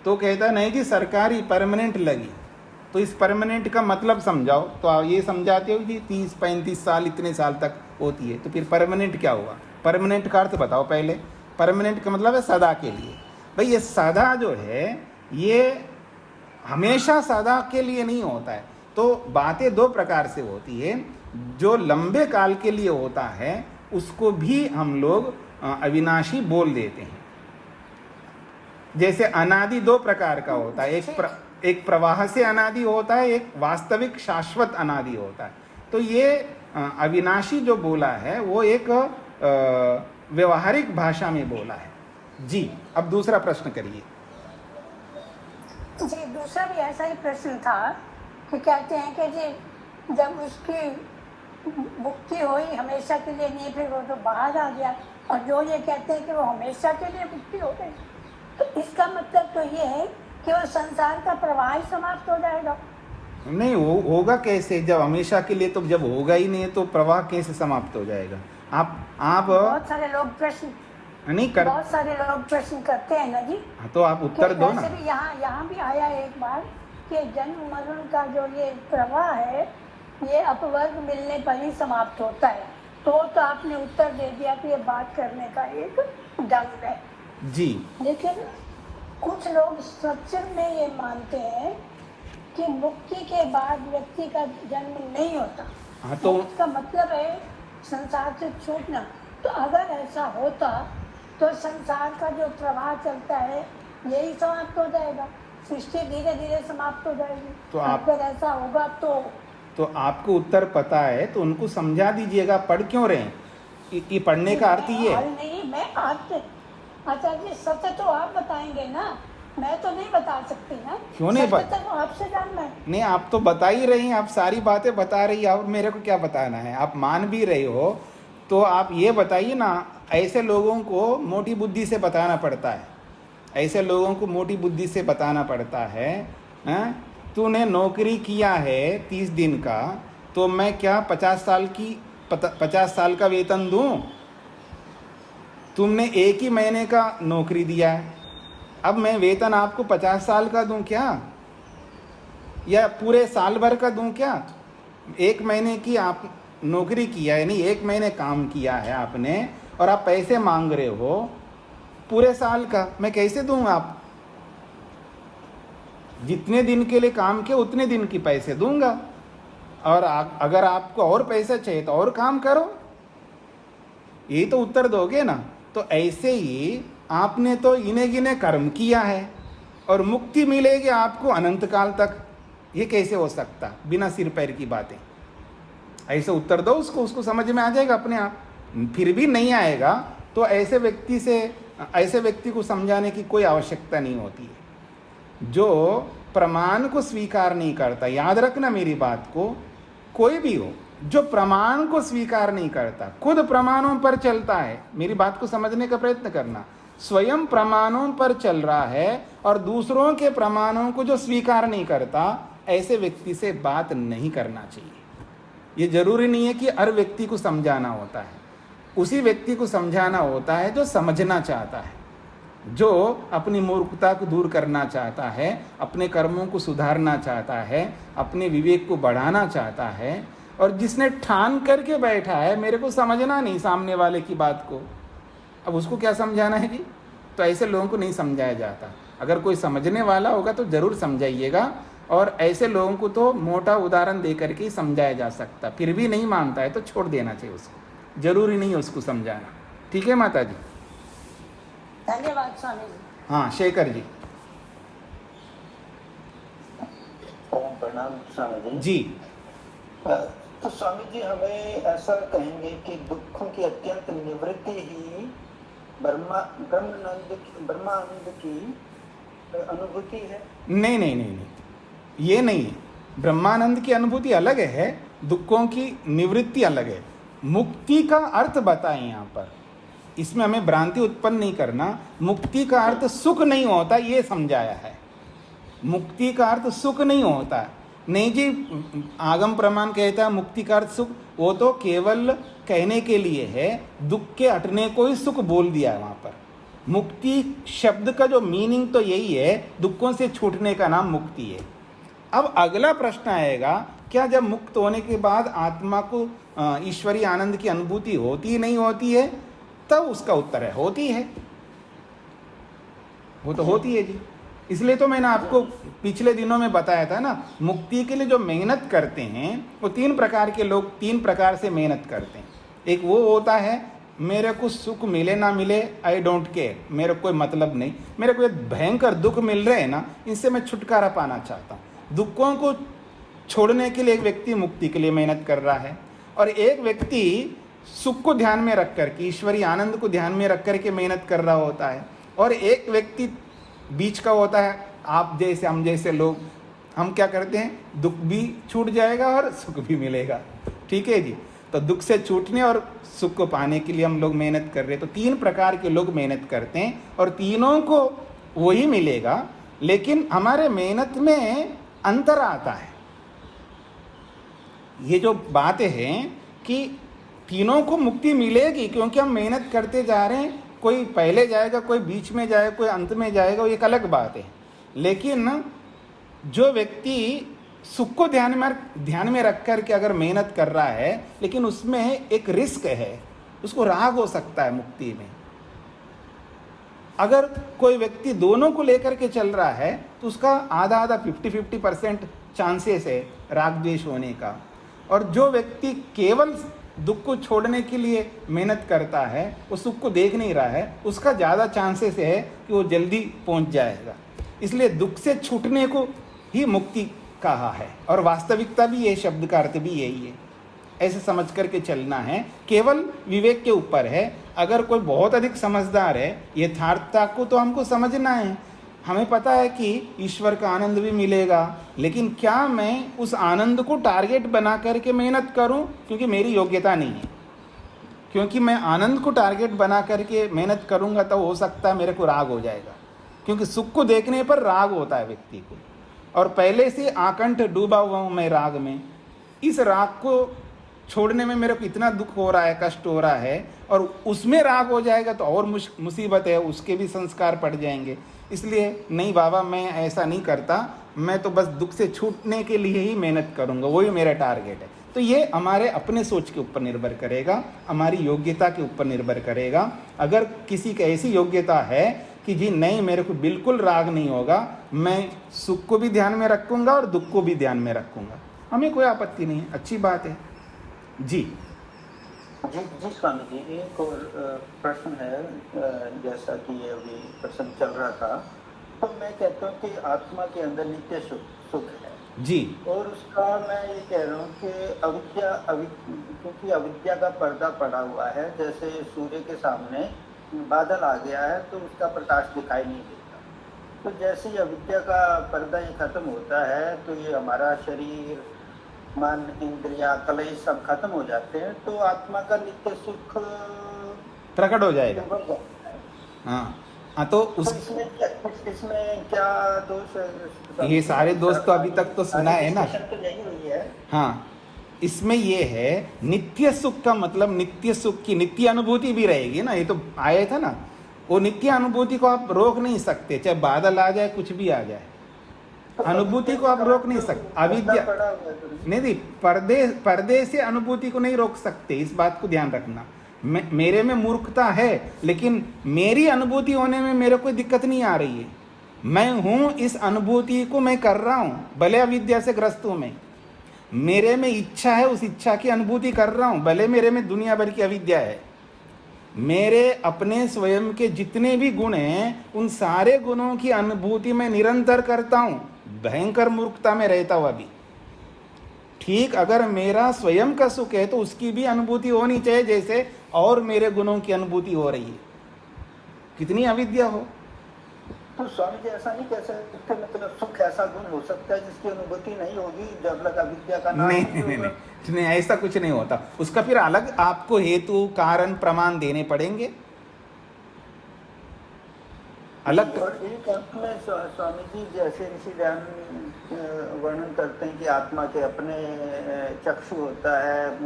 तो कहता नहीं जी सरकारी परमानेंट लगी। तो इस परमानेंट का मतलब समझाओ, तो आप ये समझाते हो जी 30-35 साल इतने साल तक होती है, तो फिर परमानेंट क्या हुआ? परमानेंट का अर्थ बताओ पहले। परमानेंट का मतलब है सदा के लिए। भाई ये सदा जो है ये हमेशा सदा के लिए नहीं होता है। तो बातें दो प्रकार से होती है। जो लंबे काल के लिए होता है उसको भी हम लोग अविनाशी बोल देते हैं। जैसे अनादि दो प्रकार का होता है, एक प्रवाह से अनादि होता है, एक वास्तविक शाश्वत अनादि होता है। तो ये अविनाशी जो बोला है वो एक व्यवहारिक भाषा में बोला है जी। अब दूसरा प्रश्न करिए जी। दूसरा भी ऐसा ही प्रश्न था कि कहते हैं कि जी जब उसकी मुक्ति हुई हमेशा के लिए नहीं, फिर वो तो बाहर आ गया, और जो ये कहते हैं कि वो हमेशा के लिए मुक्ति हो गई, तो इसका मतलब तो ये है कि वो संसार का प्रवाह ही समाप्त हो जाएगा। नहीं, होगा कैसे? जब हमेशा के लिए, तो जब होगा ही नहीं तो प्रवाह कैसे समाप्त हो जाएगा? आप बहुत सारे लोग प्रश्न नहीं कर, बहुत सारे लोग प्रश्न करते हैं ना जी। तो आप उत्तर दो ना। वैसे भी यहाँ भी आया एक बार कि जन्म मरण का जो ये प्रवाह है ये अपवर्ग मिलने पर ही समाप्त होता है। तो आपने उत्तर दे दिया कि ये बात करने का एक ढंग है जी। लेकिन कुछ लोग सच्चर में ये मानते हैं कि मुक्ति के बाद व्यक्ति का जन्म नहीं होता। हाँ, तो इसका मतलब है संसार से छूटना। तो अगर ऐसा होता तो संसार का जो प्रवाह चलता है यही समाप्त हो जाएगा, सृष्टि धीरे धीरे समाप्त हो जाएगी। तो अगर ऐसा होगा तो आपको उत्तर पता है तो उनको समझा दीजिएगा, पढ़ क्यों रहे? ये पढ़ने का अर्थ ये है। नहीं, मैं आचार्य सत्य तो आप बताएंगे ना, मैं तो नहीं बता सकती ना। क्यों नहीं बता? तो आपसे जानना है। नहीं, आप तो बता ही रही हैं, आप सारी बातें बता रही हैं, और मेरे को क्या बताना है? आप मान भी रहे हो तो आप ये बताइए ना। ऐसे लोगों को मोटी बुद्धि से बताना पड़ता है, ऐसे लोगों को मोटी बुद्धि से बताना पड़ता है। तूने नौकरी किया है 30 दिन का, तो मैं क्या 50 साल का वेतन दूं? तुमने एक ही महीने का नौकरी दिया है, अब मैं वेतन आपको 50 साल का दूं क्या, या पूरे साल भर का दूं क्या? 1 महीने की आप नौकरी किया है, नहीं 1 महीने काम किया है आपने, और आप पैसे मांग रहे हो पूरे साल का। मैं कैसे दूंगा? आप जितने दिन के लिए काम किया उतने दिन की पैसे दूंगा, और अगर आपको और पैसा चाहिए तो और काम करो, यही तो उत्तर दोगे ना। तो ऐसे ही आपने तो इन्हें गिने कर्म किया है और मुक्ति मिलेगी आपको अनंत काल तक। ये कैसे हो सकता? बिना सिर पैर की बातें। ऐसे उत्तर दो उसको समझ में आ जाएगा अपने आप। फिर भी नहीं आएगा तो ऐसे व्यक्ति को समझाने की कोई आवश्यकता नहीं होती है। जो प्रमाण को स्वीकार नहीं करता, याद रखना मेरी बात को, कोई भी हो जो प्रमाण को स्वीकार नहीं करता, खुद प्रमाणों पर चलता है, मेरी बात को समझने का प्रयत्न करना, स्वयं प्रमाणों पर चल रहा है और दूसरों के प्रमाणों को जो स्वीकार नहीं करता, ऐसे व्यक्ति से बात नहीं करना चाहिए। ये जरूरी नहीं है कि हर व्यक्ति को समझाना होता है, उसी व्यक्ति को समझाना होता है जो समझना चाहता है, जो अपनी मूर्खता को दूर करना चाहता है, अपने कर्मों को सुधारना चाहता है, अपने विवेक को बढ़ाना चाहता है, और जिसने ठान करके बैठा है मेरे को समझना नहीं सामने वाले की बात को, अब उसको क्या समझाना है जी? तो ऐसे लोगों को नहीं समझाया जाता। अगर कोई समझने वाला होगा तो ज़रूर समझाइएगा, और ऐसे लोगों को तो मोटा उदाहरण दे करके ही समझाया जा सकता। फिर भी नहीं मानता है तो छोड़ देना चाहिए उसको, जरूरी नहीं है उसको समझाना। ठीक है माता जी? धन्यवाद स्वामी जी। हाँ शेखर जी। ओम प्रणाम स्वामी जी। जी तो स्वामी जी हमें ऐसा कहेंगे कि दुखों की अत्यंत निवृत्ति ही ब्रह्मानंद की अनुभूति है? नहीं, ये नहीं है। ब्रह्मानंद की अनुभूति अलग है, दुखों की निवृत्ति अलग है। मुक्ति का अर्थ बताएं यहाँ पर, इसमें हमें भ्रांति उत्पन्न नहीं करना। मुक्ति का अर्थ सुख नहीं होता, ये समझाया है। मुक्ति का अर्थ सुख नहीं होता। नहीं जी, आगम प्रमाण कहता है मुक्ति का अर्थ सुख, वो तो केवल कहने के लिए है। दुख के हटने को ही सुख बोल दिया है वहाँ पर। मुक्ति शब्द का जो मीनिंग तो यही है, दुखों से छूटने का नाम मुक्ति है। अब अगला प्रश्न आएगा, क्या जब मुक्त होने के बाद आत्मा को ईश्वरीय आनंद की अनुभूति होती ही नहीं होती है? तब उसका उत्तर है होती है, वो तो होती है जी। इसलिए तो मैंने आपको पिछले दिनों में बताया था ना, मुक्ति के लिए जो मेहनत करते हैं वो तीन प्रकार के लोग तीन प्रकार से मेहनत करते हैं। एक वो होता है मेरे को सुख मिले ना मिले आई डोंट केयर, मेरे कोई मतलब नहीं, मेरे को भयंकर दुख मिल रहे हैं ना, इनसे मैं छुटकारा पाना चाहता हूँ। दुखों को छोड़ने के लिए एक व्यक्ति मुक्ति के लिए मेहनत कर रहा है, और एक व्यक्ति सुख को ध्यान में रख कर के, ईश्वरीय आनंद को ध्यान में रख कर के मेहनत कर रहा होता है। और एक व्यक्ति बीच का होता है, आप जैसे हम जैसे लोग, हम क्या करते हैं, दुख भी छूट जाएगा और सुख भी मिलेगा। ठीक है जी, तो दुख से छूटने और सुख को पाने के लिए हम लोग मेहनत कर रहे हैं। तो तीन प्रकार के लोग मेहनत करते हैं और तीनों को वही मिलेगा, लेकिन हमारे मेहनत में अंतर आता है। ये जो बातें हैं कि तीनों को मुक्ति मिलेगी क्योंकि हम मेहनत करते जा रहे हैं, कोई पहले जाएगा, कोई बीच में जाएगा, कोई अंत में जाएगा, वो एक अलग बात है। लेकिन जो व्यक्ति सुख को ध्यान में रख कर के अगर मेहनत कर रहा है, लेकिन उसमें एक रिस्क है, उसको राग हो सकता है मुक्ति में। अगर कोई व्यक्ति दोनों को लेकर के चल रहा है तो उसका आधा आधा 50-50% चांसेस है राग द्वेष होने का। और जो व्यक्ति केवल दुख को छोड़ने के लिए मेहनत करता है, वो सुख को देख नहीं रहा है, उसका ज़्यादा चांसेस है कि वो जल्दी पहुंच जाएगा। इसलिए दुख से छूटने को ही मुक्ति कहा है, और वास्तविकता भी ये शब्द का अर्थ भी यही है। ऐसे समझ करके चलना है, केवल विवेक के ऊपर है। अगर कोई बहुत अधिक समझदार है, यथार्थता को तो हमको समझना है। हमें पता है कि ईश्वर का आनंद भी मिलेगा, लेकिन क्या मैं उस आनंद को टारगेट बना करके मेहनत करूं? क्योंकि मेरी योग्यता नहीं है। क्योंकि मैं आनंद को टारगेट बना करके मेहनत करूंगा तो हो सकता है मेरे को राग हो जाएगा, क्योंकि सुख को देखने पर राग होता है व्यक्ति को, और पहले से आकंठ डूबा हुआ हूँ मैं राग में। इस राग को छोड़ने में मेरे को इतना दुख हो रहा है, कष्ट हो रहा है, और उसमें राग हो जाएगा तो और मुसीबत है, उसके भी संस्कार पड़ जाएंगे। इसलिए नहीं बाबा, मैं ऐसा नहीं करता, मैं तो बस दुख से छूटने के लिए ही मेहनत करूँगा, वही मेरा टारगेट है। तो ये हमारे अपने सोच के ऊपर निर्भर करेगा, हमारी योग्यता के ऊपर निर्भर करेगा। अगर किसी की ऐसी योग्यता है कि जी नहीं, मेरे को बिल्कुल राग नहीं होगा, मैं सुख को भी ध्यान में रखूँगा और दुख को भी ध्यान में रखूँगा, हमें कोई आपत्ति नहीं है, अच्छी बात है जी। जी जी स्वामी जी, एक और प्रश्न है। जैसा कि ये अभी प्रश्न चल रहा था, तो मैं कहता हूँ कि आत्मा के अंदर नित्य सुख है जी, और उसका मैं ये कह रहा हूँ कि क्योंकि अविद्या का पर्दा पड़ा हुआ है। जैसे सूर्य के सामने बादल आ गया है तो उसका प्रकाश दिखाई नहीं देता, तो जैसे ही अविद्या का पर्दा ये खत्म होता है तो ये हमारा शरीर, मन, इंद्रिया, कलह सब खत्म हो जाते हैं, तो आत्मा का नित्य सुख प्रकट हो जाएगा। हाँ, तो इसमें क्या दोष है? ये सारे दोष तो अभी तक तो सुना है ना। तो यही हुई है। हाँ, इसमें ये है नित्य सुख का मतलब नित्य सुख की नित्य अनुभूति भी रहेगी ना। ये तो आया था ना, वो नित्य अनुभूति को आप रोक नहीं सकते, चाहे बादल आ जाए, कुछ भी आ जाए, अनुभूति को आप रोक नहीं सकते। अविद्या नहीं, पर्दे से अनुभूति को नहीं रोक सकते, इस बात को ध्यान रखना। मेरे में मूर्खता है, लेकिन मेरी अनुभूति होने में मेरे कोई दिक्कत नहीं आ रही है। मैं हूं, इस अनुभूति को मैं कर रहा हूं, भले अविद्या से ग्रस्त हूं मैं। मेरे में इच्छा है, उस इच्छा की अनुभूति कर रहा हूं, भले मेरे में दुनिया भर की अविद्या है। मेरे अपने स्वयं के जितने भी गुण हैं, उन सारे गुणों की अनुभूति मैं निरंतर करता हूं, भयंकर मूर्खता में रहता हुआ भी। ठीक अगर मेरा स्वयं का सुख है तो उसकी भी अनुभूति होनी चाहिए, जैसे और मेरे गुणों की अनुभूति हो रही है, कितनी अविद्या हो। तो स्वामी जी ऐसा नहीं कह सकते, मतलब सुख ऐसा गुण हो सकता है जिसकी अनुभूति नहीं होगी जब तक अविद्या का नाश नहीं नहीं नहीं नहीं, ऐसा कुछ नहीं होता। उसका फिर अलग आपको हेतु कारण प्रमाण देने पड़ेंगे अलग। और एक अर्थ में स्वामी जी जैसे ऋषि वर्णन करते हैं कि आत्मा के अपने चक्षु होता है,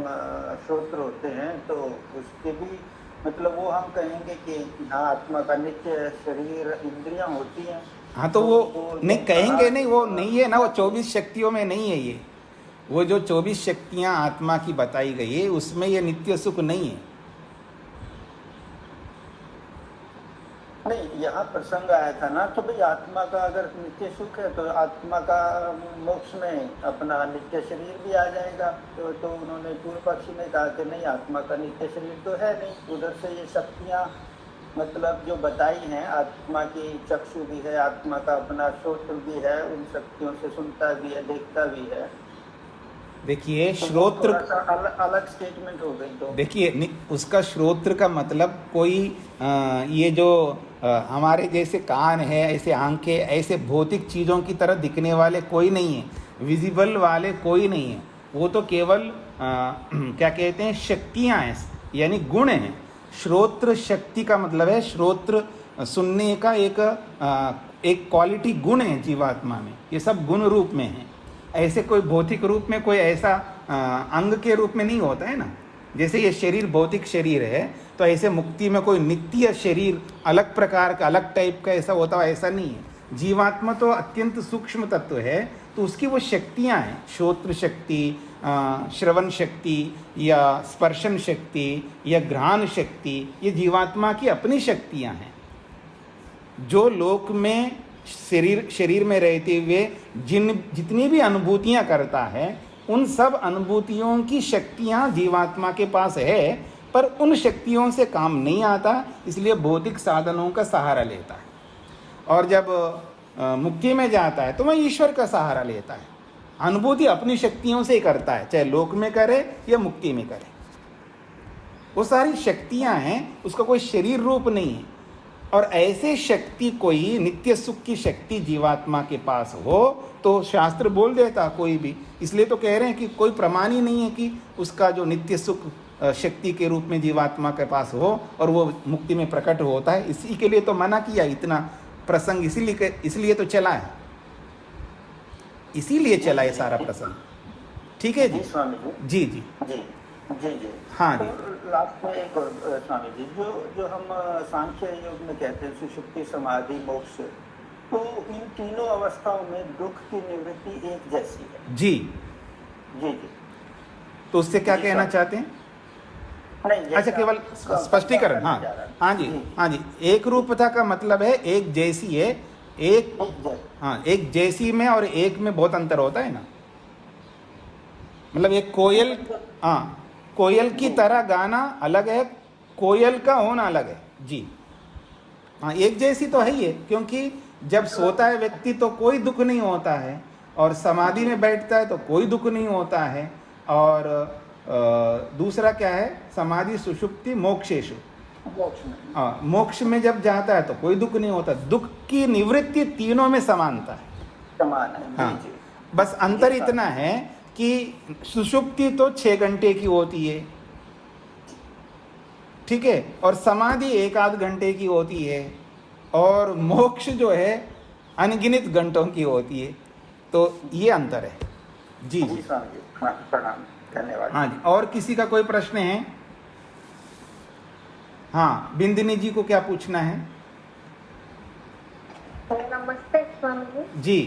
श्रोत्र होते हैं, तो उसके भी मतलब वो हम कहेंगे कि हाँ आत्मा का नित्य शरीर इंद्रियां होती हैं। हाँ तो वो नहीं कहेंगे नहीं, वो नहीं है ना, वो 24 शक्तियों में नहीं है ये। वो जो 24 शक्तियां आत्मा की बताई गई है उसमें ये नित्य सुख नहीं है। नहीं, यहाँ प्रसंग आया था ना, तो भाई आत्मा का अगर नित्य सुख है तो आत्मा का मोक्ष में अपना नित्य शरीर भी आ जाएगा। तो उन्होंने पूर्व पक्षी में कहा कि नहीं, आत्मा का नित्य शरीर तो है नहीं। उधर से ये शक्तियाँ मतलब जो बताई हैं, आत्मा की चक्षु भी है, आत्मा का अपना श्रोत्र भी है, उन शक्तियों से सुनता भी है, देखता भी है। देखिए श्रोत्र अलग स्टेटमेंट हो गई। तो देखिए उसका श्रोत्र का मतलब कोई ये जो हमारे जैसे कान है, ऐसे आंखें, ऐसे भौतिक चीज़ों की तरह दिखने वाले कोई नहीं है, विजिबल वाले कोई नहीं है। वो तो केवल क्या कहते हैं, शक्तियाँ हैं, यानी गुण हैं। श्रोत्र शक्ति का मतलब है श्रोत्र सुनने का एक क्वालिटी गुण है जीवात्मा में। ये सब गुण रूप में है, ऐसे कोई भौतिक रूप में कोई ऐसा अंग के रूप में नहीं होता है ना। जैसे ये शरीर भौतिक शरीर है तो ऐसे मुक्ति में कोई नित्य शरीर अलग प्रकार का अलग टाइप का ऐसा होता है, ऐसा नहीं है। जीवात्मा तो अत्यंत सूक्ष्म तत्व है, तो उसकी वो शक्तियाँ हैं, श्रोत्र शक्ति, श्रवण शक्ति या स्पर्शन शक्ति या घ्राण शक्ति, ये जीवात्मा की अपनी शक्तियाँ हैं। जो लोक में शरीर में रहते हुए जितनी भी अनुभूतियाँ करता है, उन सब अनुभूतियों की शक्तियाँ जीवात्मा के पास है, पर उन शक्तियों से काम नहीं आता, इसलिए भौतिक साधनों का सहारा लेता है। और जब मुक्ति में जाता है तो वह ईश्वर का सहारा लेता है। अनुभूति अपनी शक्तियों से ही करता है, चाहे लोक में करे या मुक्ति में करे। वो सारी शक्तियाँ हैं, उसका कोई शरीर रूप नहीं है। और ऐसे शक्ति, कोई नित्य सुख की शक्ति जीवात्मा के पास हो तो शास्त्र बोल देता कोई भी। इसलिए तो कह रहे हैं कि कोई प्रमाण ही नहीं है कि उसका जो नित्य सुख शक्ति के रूप में जीवात्मा के पास हो और वो मुक्ति में प्रकट होता है। इसी के लिए तो मना किया, इतना प्रसंग इसलिए तो चला है, इसीलिए चला है सारा प्रसंग। ठीक है जी, स्वामी जी जी जी जी जी हाँ जी। तो लास्ट में एक और स्वामी जी, जो हम सांख्य योग में कहते हैं सुषुप्ति, समाधि, मोक्ष, तो इन तीनों अवस्थाओं में दुख की निवृत्ति एक जैसी है। जी जी जी। तो उससे क्या कहना चाहते हैं? नहीं, अच्छा, केवल स्पष्टीकरण। हाँ जी हाँ जी। एक रूपता का मतलब है एक जैसी है, एक जैसी में और एक में बहुत अंतर होता है ना। मतलब एक कोयल, कोयल की तरह गाना अलग है, कोयल का होना अलग है जी। हाँ, एक जैसी तो है ही है, क्योंकि जब सोता है व्यक्ति तो कोई दुख नहीं होता है, और समाधि में बैठता है तो कोई दुख नहीं होता है। और दूसरा क्या है, समाधि, सुषुप्ति, मोक्षेशु, मोक्ष में जब जाता है तो कोई दुख नहीं होता। दुख की निवृत्ति तीनों में समानता है, समान है। हाँ, बस अंतर इतना है कि सुषुप्ति तो 6 घंटे की होती है, ठीक है, और समाधि 1-8 घंटे की होती है, और मोक्ष जो है अनगिनत घंटों की होती है। तो ये अंतर है जी जी। प्रणाम, धन्यवाद। हाँ जी, और किसी का कोई प्रश्न है? हाँ, बिंदिनी जी को क्या पूछना है? नमस्ते स्वामी जी।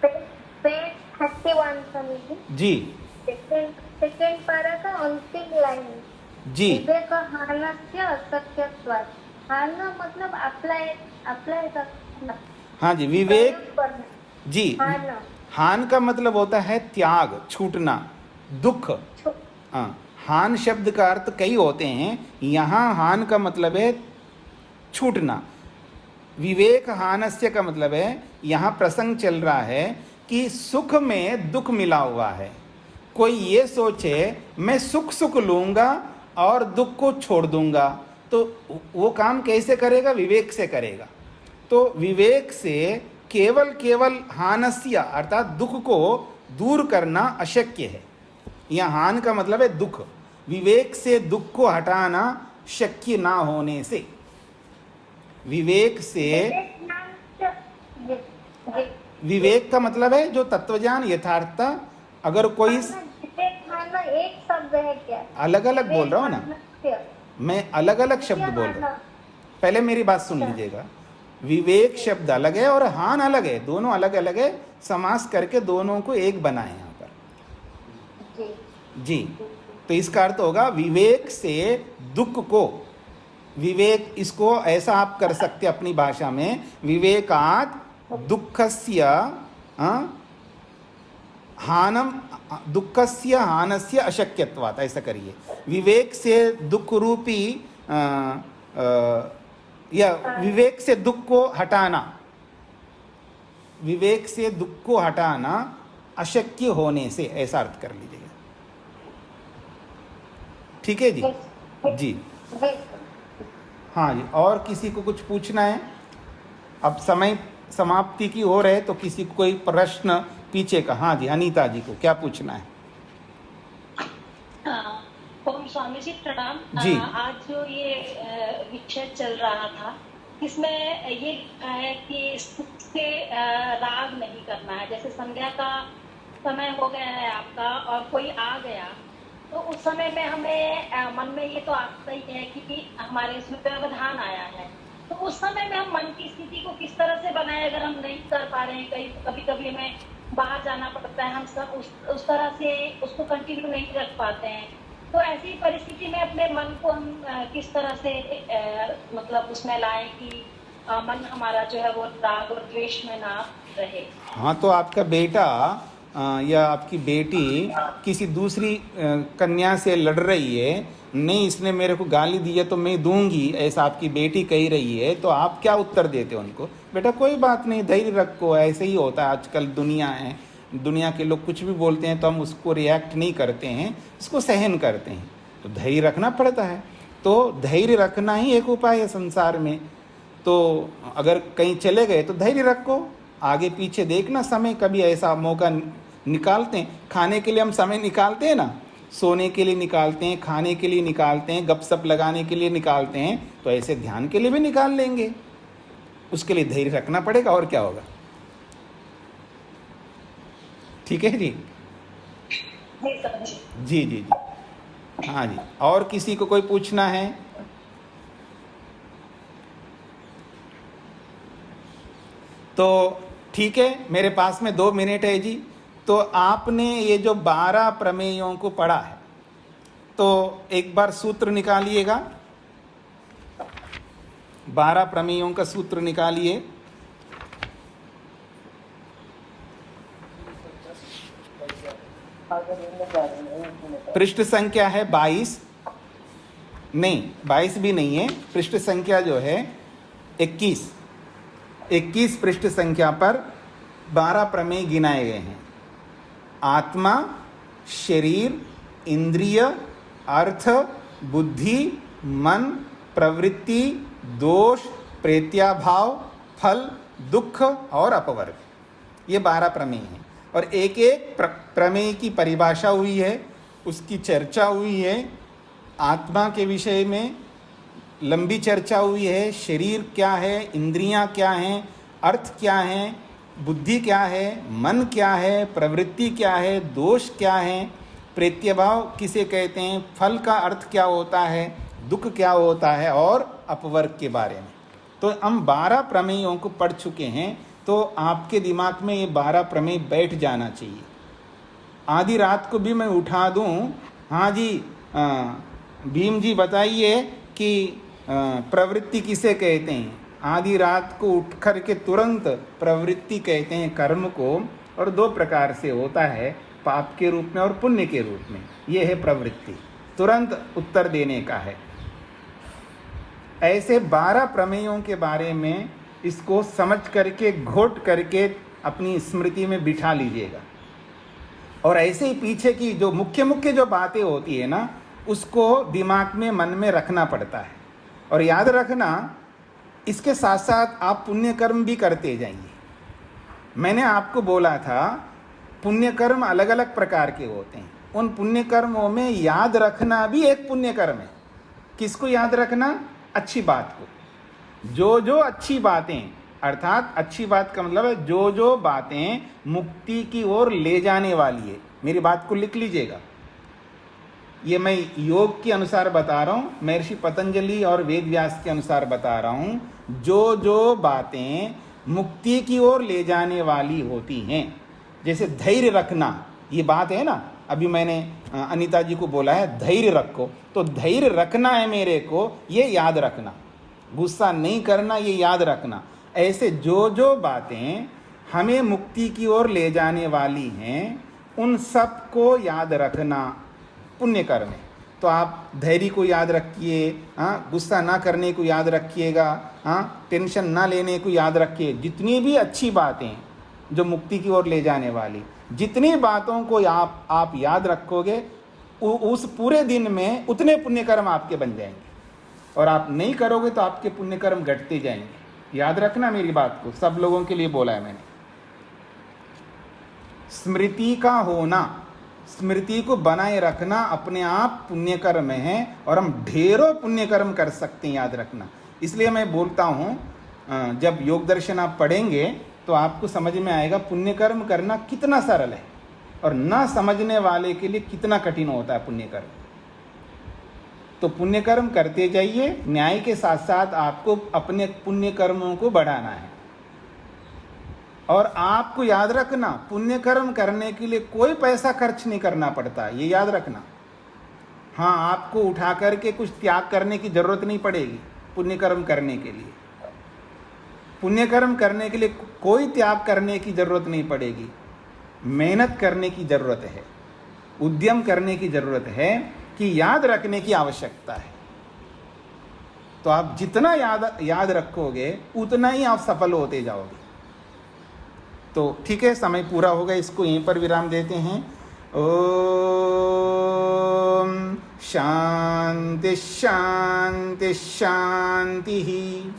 पेज 31 स्वामी जी। सेकेंड पारा का अंतिम लाइन जी। विवेक हानस्य असत्यत्वात्। हान मतलब अप्लाई करना। हाँ जी, विवेक जी। हान का मतलब होता है त्याग, छूटना, दुख। हाँ, हान शब्द का अर्थ कई होते हैं, यहाँ हान का मतलब है छूटना। विवेक हानस्य का मतलब है, यहाँ प्रसंग चल रहा है कि सुख में दुख मिला हुआ है। कोई ये सोचे मैं सुख लूँगा और दुख को छोड़ दूँगा, तो वो काम कैसे करेगा? विवेक से करेगा। तो विवेक से केवल केवल हानस्य अर्थात दुख को दूर करना अशक्य है। यह हान का मतलब है दुख। विवेक से दुख को हटाना शक्य ना होने से, विवेक से, विवेक का मतलब है जो तत्वज्ञान यथार्थता। अगर कोई एक शब्द है क्या? अलग अलग बोल रहा हूँ ना मैं, अलग अलग शब्द बोल रहा हूँ। पहले मेरी बात सुन लीजिएगा। विवेक शब्द अलग है और हान अलग है, दोनों अलग अलग है। समास करके दोनों को एक बनाए यहाँ पर जी। तो इसका अर्थ होगा विवेक से दुख को, विवेक इसको ऐसा आप कर सकते अपनी भाषा में, विवेकात् दुःखस्य हानम, दुःखस्य हानस्य अशक्यत्वात्, ऐसा करिए। विवेक से दुख रूपी या विवेक से दुख को हटाना, विवेक से दुख को हटाना अशक्य होने से, ऐसा अर्थ कर लीजिएगा। ठीक है जी? जी हाँ जी। और किसी को कुछ पूछना है? अब समय समाप्ति की ओर है, तो किसी को कोई प्रश्न पीछे का? हाँ जी, अनीता जी को क्या पूछना है? ओम स्वामी जी प्रणाम जी। आज जो ये विषय चल रहा था, इसमें ये लिखा है कि सुख से राग नहीं करना है। जैसे संध्या का समय हो गया है आपका और कोई आ गया, तो उस समय में हमें मन में ये तो आता ही है कि हमारे इसमें व्यवधान आया है, तो उस समय में हम मन की स्थिति को किस तरह से बनाए? अगर हम नहीं कर पा रहे हैं, कभी कभी हमें बाहर जाना पड़ता है, हम सब उस तरह से उसको कंटिन्यू नहीं रख पाते हैं, तो ऐसी परिस्थिति में अपने मन को हम किस तरह से मतलब उसमें लाएं कि मन हमारा जो है वो राग और द्वेष में ना रहे? हाँ, तो आपका बेटा या आपकी बेटी किसी दूसरी कन्या से लड़ रही है, नहीं इसने मेरे को गाली दी है तो मैं दूंगी, ऐसा आपकी बेटी कह रही है, तो आप क्या उत्तर देते हो उनको? बेटा कोई बात नहीं, धैर्य रखो, ऐसे ही होता है, आजकल दुनिया है, दुनिया के लोग कुछ भी बोलते हैं तो हम उसको रिएक्ट नहीं करते हैं, उसको सहन करते हैं, तो धैर्य रखना पड़ता है। तो धैर्य रखना ही एक उपाय है संसार में। तो अगर कहीं चले गए तो धैर्य रखो, आगे पीछे देखना, समय कभी ऐसा मौका निकालते हैं। खाने के लिए हम समय निकालते हैं ना, सोने के लिए निकालते हैं, खाने के लिए निकालते हैं, गपशप लगाने के लिए निकालते हैं, तो ऐसे ध्यान के लिए भी निकाल लेंगे। उसके लिए धैर्य रखना पड़ेगा, और क्या होगा। ठीक है जी? जी जी जी। हाँ जी, और किसी को कोई पूछना है? तो ठीक है, मेरे पास में 2 मिनट है जी। तो आपने ये जो 12 प्रमेयों को पढ़ा है, तो एक बार सूत्र निकालिएगा, 12 प्रमेयों का सूत्र निकालिए। पृष्ठ संख्या है 22, नहीं 22 भी नहीं है, पृष्ठ संख्या जो है 21 पृष्ठ संख्या पर 12 प्रमेय गिनाए गए हैं। आत्मा, शरीर, इंद्रिय, अर्थ, बुद्धि, मन, प्रवृत्ति, दोष, प्रत्याभाव, फल, दुख और अपवर्ग, ये 12 प्रमेय हैं। और एक एक प्रमेय की परिभाषा हुई है, उसकी चर्चा हुई है। आत्मा के विषय में लंबी चर्चा हुई है, शरीर क्या है, इंद्रियां क्या हैं, अर्थ क्या हैं, बुद्धि क्या है, मन क्या है, प्रवृत्ति क्या है, दोष क्या है, प्रत्यभाव किसे कहते हैं, फल का अर्थ क्या होता है, दुख क्या होता है, और अपवर्ग के बारे में। तो हम 12 प्रमेयों को पढ़ चुके हैं, तो आपके दिमाग में ये 12 प्रमेय बैठ जाना चाहिए। आधी रात को भी मैं उठा दूं, हाँ जी भीम जी बताइए कि प्रवृत्ति किसे कहते हैं। आधी रात को उठ कर के तुरंत प्रवृत्ति कहते हैं कर्म को, और 2 प्रकार से होता है, पाप के रूप में और पुण्य के रूप में। ये है प्रवृत्ति, तुरंत उत्तर देने का है। ऐसे 12 प्रमेयों के बारे में इसको समझ करके, घोट करके अपनी स्मृति में बिठा लीजिएगा। और ऐसे ही पीछे की जो मुख्य जो बातें होती है ना, उसको दिमाग में, मन में रखना पड़ता है। और याद रखना, इसके साथ साथ आप पुण्य कर्म भी करते जाइए। मैंने आपको बोला था पुण्य कर्म अलग अलग प्रकार के होते हैं। उन पुण्य कर्मों में याद रखना भी एक पुण्य कर्म है। किसको याद रखना? अच्छी बात को। जो जो अच्छी बातें, अर्थात अच्छी बात का मतलब है जो जो बातें मुक्ति की ओर ले जाने वाली है। मेरी बात को लिख लीजिएगा, ये मैं योग के अनुसार बता रहा हूँ, महर्षि पतंजलि और वेद व्यास के अनुसार बता रहा हूँ। जो जो बातें मुक्ति की ओर ले जाने वाली होती हैं, जैसे धैर्य रखना, ये बात है ना, अभी मैंने अनीता जी को बोला है धैर्य रखो, तो धैर्य रखना है मेरे को, ये याद रखना। गुस्सा नहीं करना, ये याद रखना। ऐसे जो जो बातें हमें मुक्ति की ओर ले जाने वाली हैं, उन सब को याद रखना पुण्य कर्म है। तो आप धैर्य को याद रखिए, गुस्सा ना करने को याद रखिएगा, टेंशन ना लेने को याद रखिए। जितनी भी अच्छी बातें जो मुक्ति की ओर ले जाने वाली, जितनी बातों को आप याद रखोगे, उस पूरे दिन में उतने पुण्य कर्म आपके बन जाएंगे। और आप नहीं करोगे तो आपके पुण्य कर्म घटते जाएंगे। याद रखना मेरी बात को, सब लोगों के लिए बोला है मैंने। स्मृति का होना, स्मृति को बनाए रखना अपने आप पुण्य कर्म है, और हम ढेरों पुण्य कर्म कर सकते हैं, याद रखना। इसलिए मैं बोलता हूँ, जब योग दर्शन आप पढ़ेंगे तो आपको समझ में आएगा पुण्य कर्म करना कितना सरल है, और ना समझने वाले के लिए कितना कठिन होता है पुण्य कर्म। तो पुण्य कर्म करते जाइए, न्याय के साथ साथ आपको अपने पुण्य कर्मों को बढ़ाना है। और आपको याद रखना, पुण्य कर्म करने के लिए कोई पैसा खर्च नहीं करना पड़ता, ये याद रखना। हाँ, आपको उठा करके कुछ त्याग करने की जरूरत नहीं पड़ेगी पुण्य कर्म करने के लिए। पुण्य कर्म करने के लिए कोई त्याग करने की जरूरत नहीं पड़ेगी। मेहनत करने की जरूरत है, उद्यम करने की जरूरत है, कि याद रखने की आवश्यकता है। तो आप जितना याद रखोगे उतना ही आप सफल होते जाओगे। तो ठीक है, समय पूरा हो गया, इसको यहीं पर विराम देते हैं। ओम शांति शांति शांति ही।